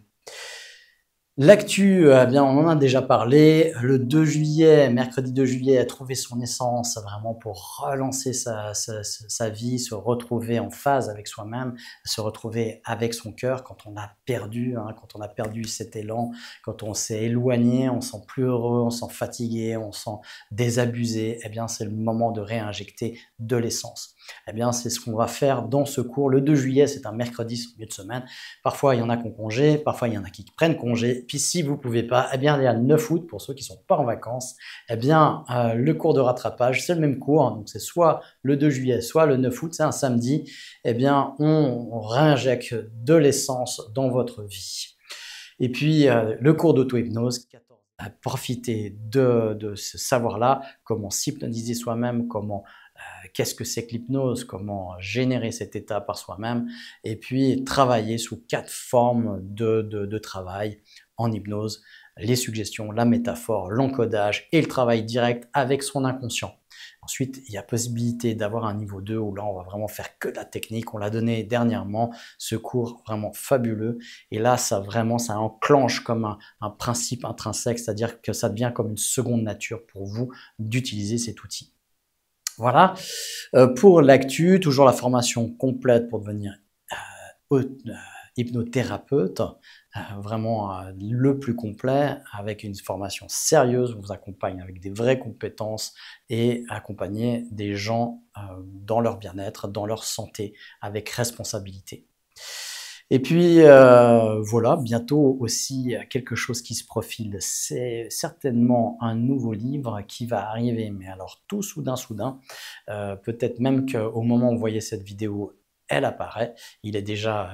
L'actu, eh bien, on en a déjà parlé. Le 2 juillet, mercredi 2 juillet, a trouvé son essence vraiment pour relancer sa vie, se retrouver en phase avec soi-même, se retrouver avec son cœur quand on a perdu, hein, quand on a perdu cet élan, quand on s'est éloigné, on se sent plus heureux, on se sent fatigué, on se sent désabusé. Eh bien, c'est le moment de réinjecter de l'essence. Eh bien, c'est ce qu'on va faire dans ce cours. Le 2 juillet, c'est un mercredi, c'est au milieu de semaine. Parfois, il y en a qui ont congé, parfois, il y en a qui prennent congé. Puis, si vous ne pouvez pas, eh bien, il y a le 9 août, pour ceux qui ne sont pas en vacances, eh bien, le cours de rattrapage, c'est le même cours. Donc, c'est soit le 2 juillet, soit le 9 août, c'est un samedi. Eh bien, on réinjecte de l'essence dans votre vie. Et puis, le cours d'auto-hypnose, profiter de ce savoir-là, comment s'hypnotiser soi-même, comment qu'est-ce que c'est que l'hypnose, comment générer cet état par soi-même, et puis travailler sous 4 formes de travail en hypnose, les suggestions, la métaphore, l'encodage et le travail direct avec son inconscient. Ensuite, il y a possibilité d'avoir un niveau 2 où là, on va vraiment faire que de la technique. On l'a donné dernièrement, ce cours vraiment fabuleux. Et là, ça enclenche comme un principe intrinsèque, c'est-à-dire que ça devient comme une seconde nature pour vous d'utiliser cet outil. Voilà. Pour l'actu, toujours la formation complète pour devenir hypnothérapeute, vraiment le plus complet, avec une formation sérieuse. On vous accompagne avec des vraies compétences et accompagner des gens dans leur bien-être, dans leur santé, avec responsabilité. Et puis voilà, bientôt aussi quelque chose qui se profile, c'est certainement un nouveau livre qui va arriver, mais alors tout soudain, peut-être même qu'au moment où vous voyez cette vidéo, elle apparaît, il est déjà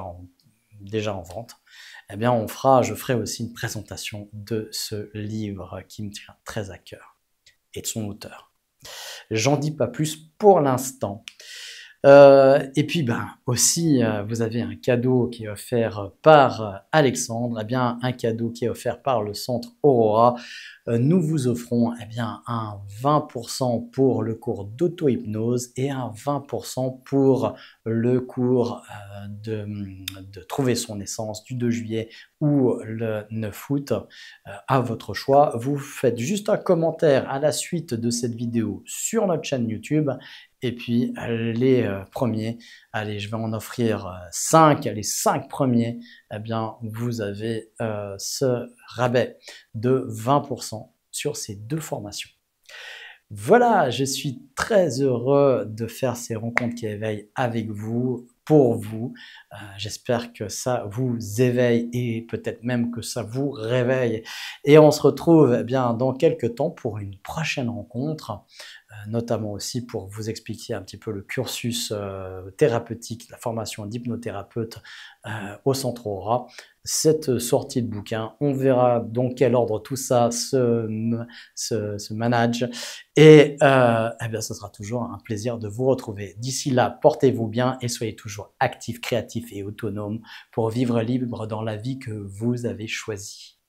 en vente. Eh bien, je ferai aussi une présentation de ce livre qui me tient très à cœur et de son auteur. J'en dis pas plus pour l'instant. Et puis aussi, vous avez un cadeau qui est offert par Alexandre, eh bien un cadeau qui est offert par le centre Aurora. Nous vous offrons un 20% pour le cours d'auto-hypnose et un 20% pour le cours de trouver son essence du 2 juillet ou le 9 août, à votre choix. Vous faites juste un commentaire à la suite de cette vidéo sur notre chaîne YouTube. Et puis les premiers, allez, je vais en offrir 5, les 5 premiers, eh bien vous avez ce rabais de 20% sur ces 2 formations. Voilà, je suis très heureux de faire ces rencontres qui éveillent avec vous. pour vous. J'espère que ça vous éveille et peut-être même que ça vous réveille. Et on se retrouve eh bien dans quelques temps pour une prochaine rencontre, notamment aussi pour vous expliquer un petit peu le cursus thérapeutique, la formation d'hypnothérapeute au Centre Aura. Cette sortie de bouquin, on verra dans quel ordre tout ça se manage. Et eh bien, ce sera toujours un plaisir de vous retrouver. D'ici là, portez-vous bien et soyez toujours actifs, créatifs et autonomes pour vivre libre dans la vie que vous avez choisie.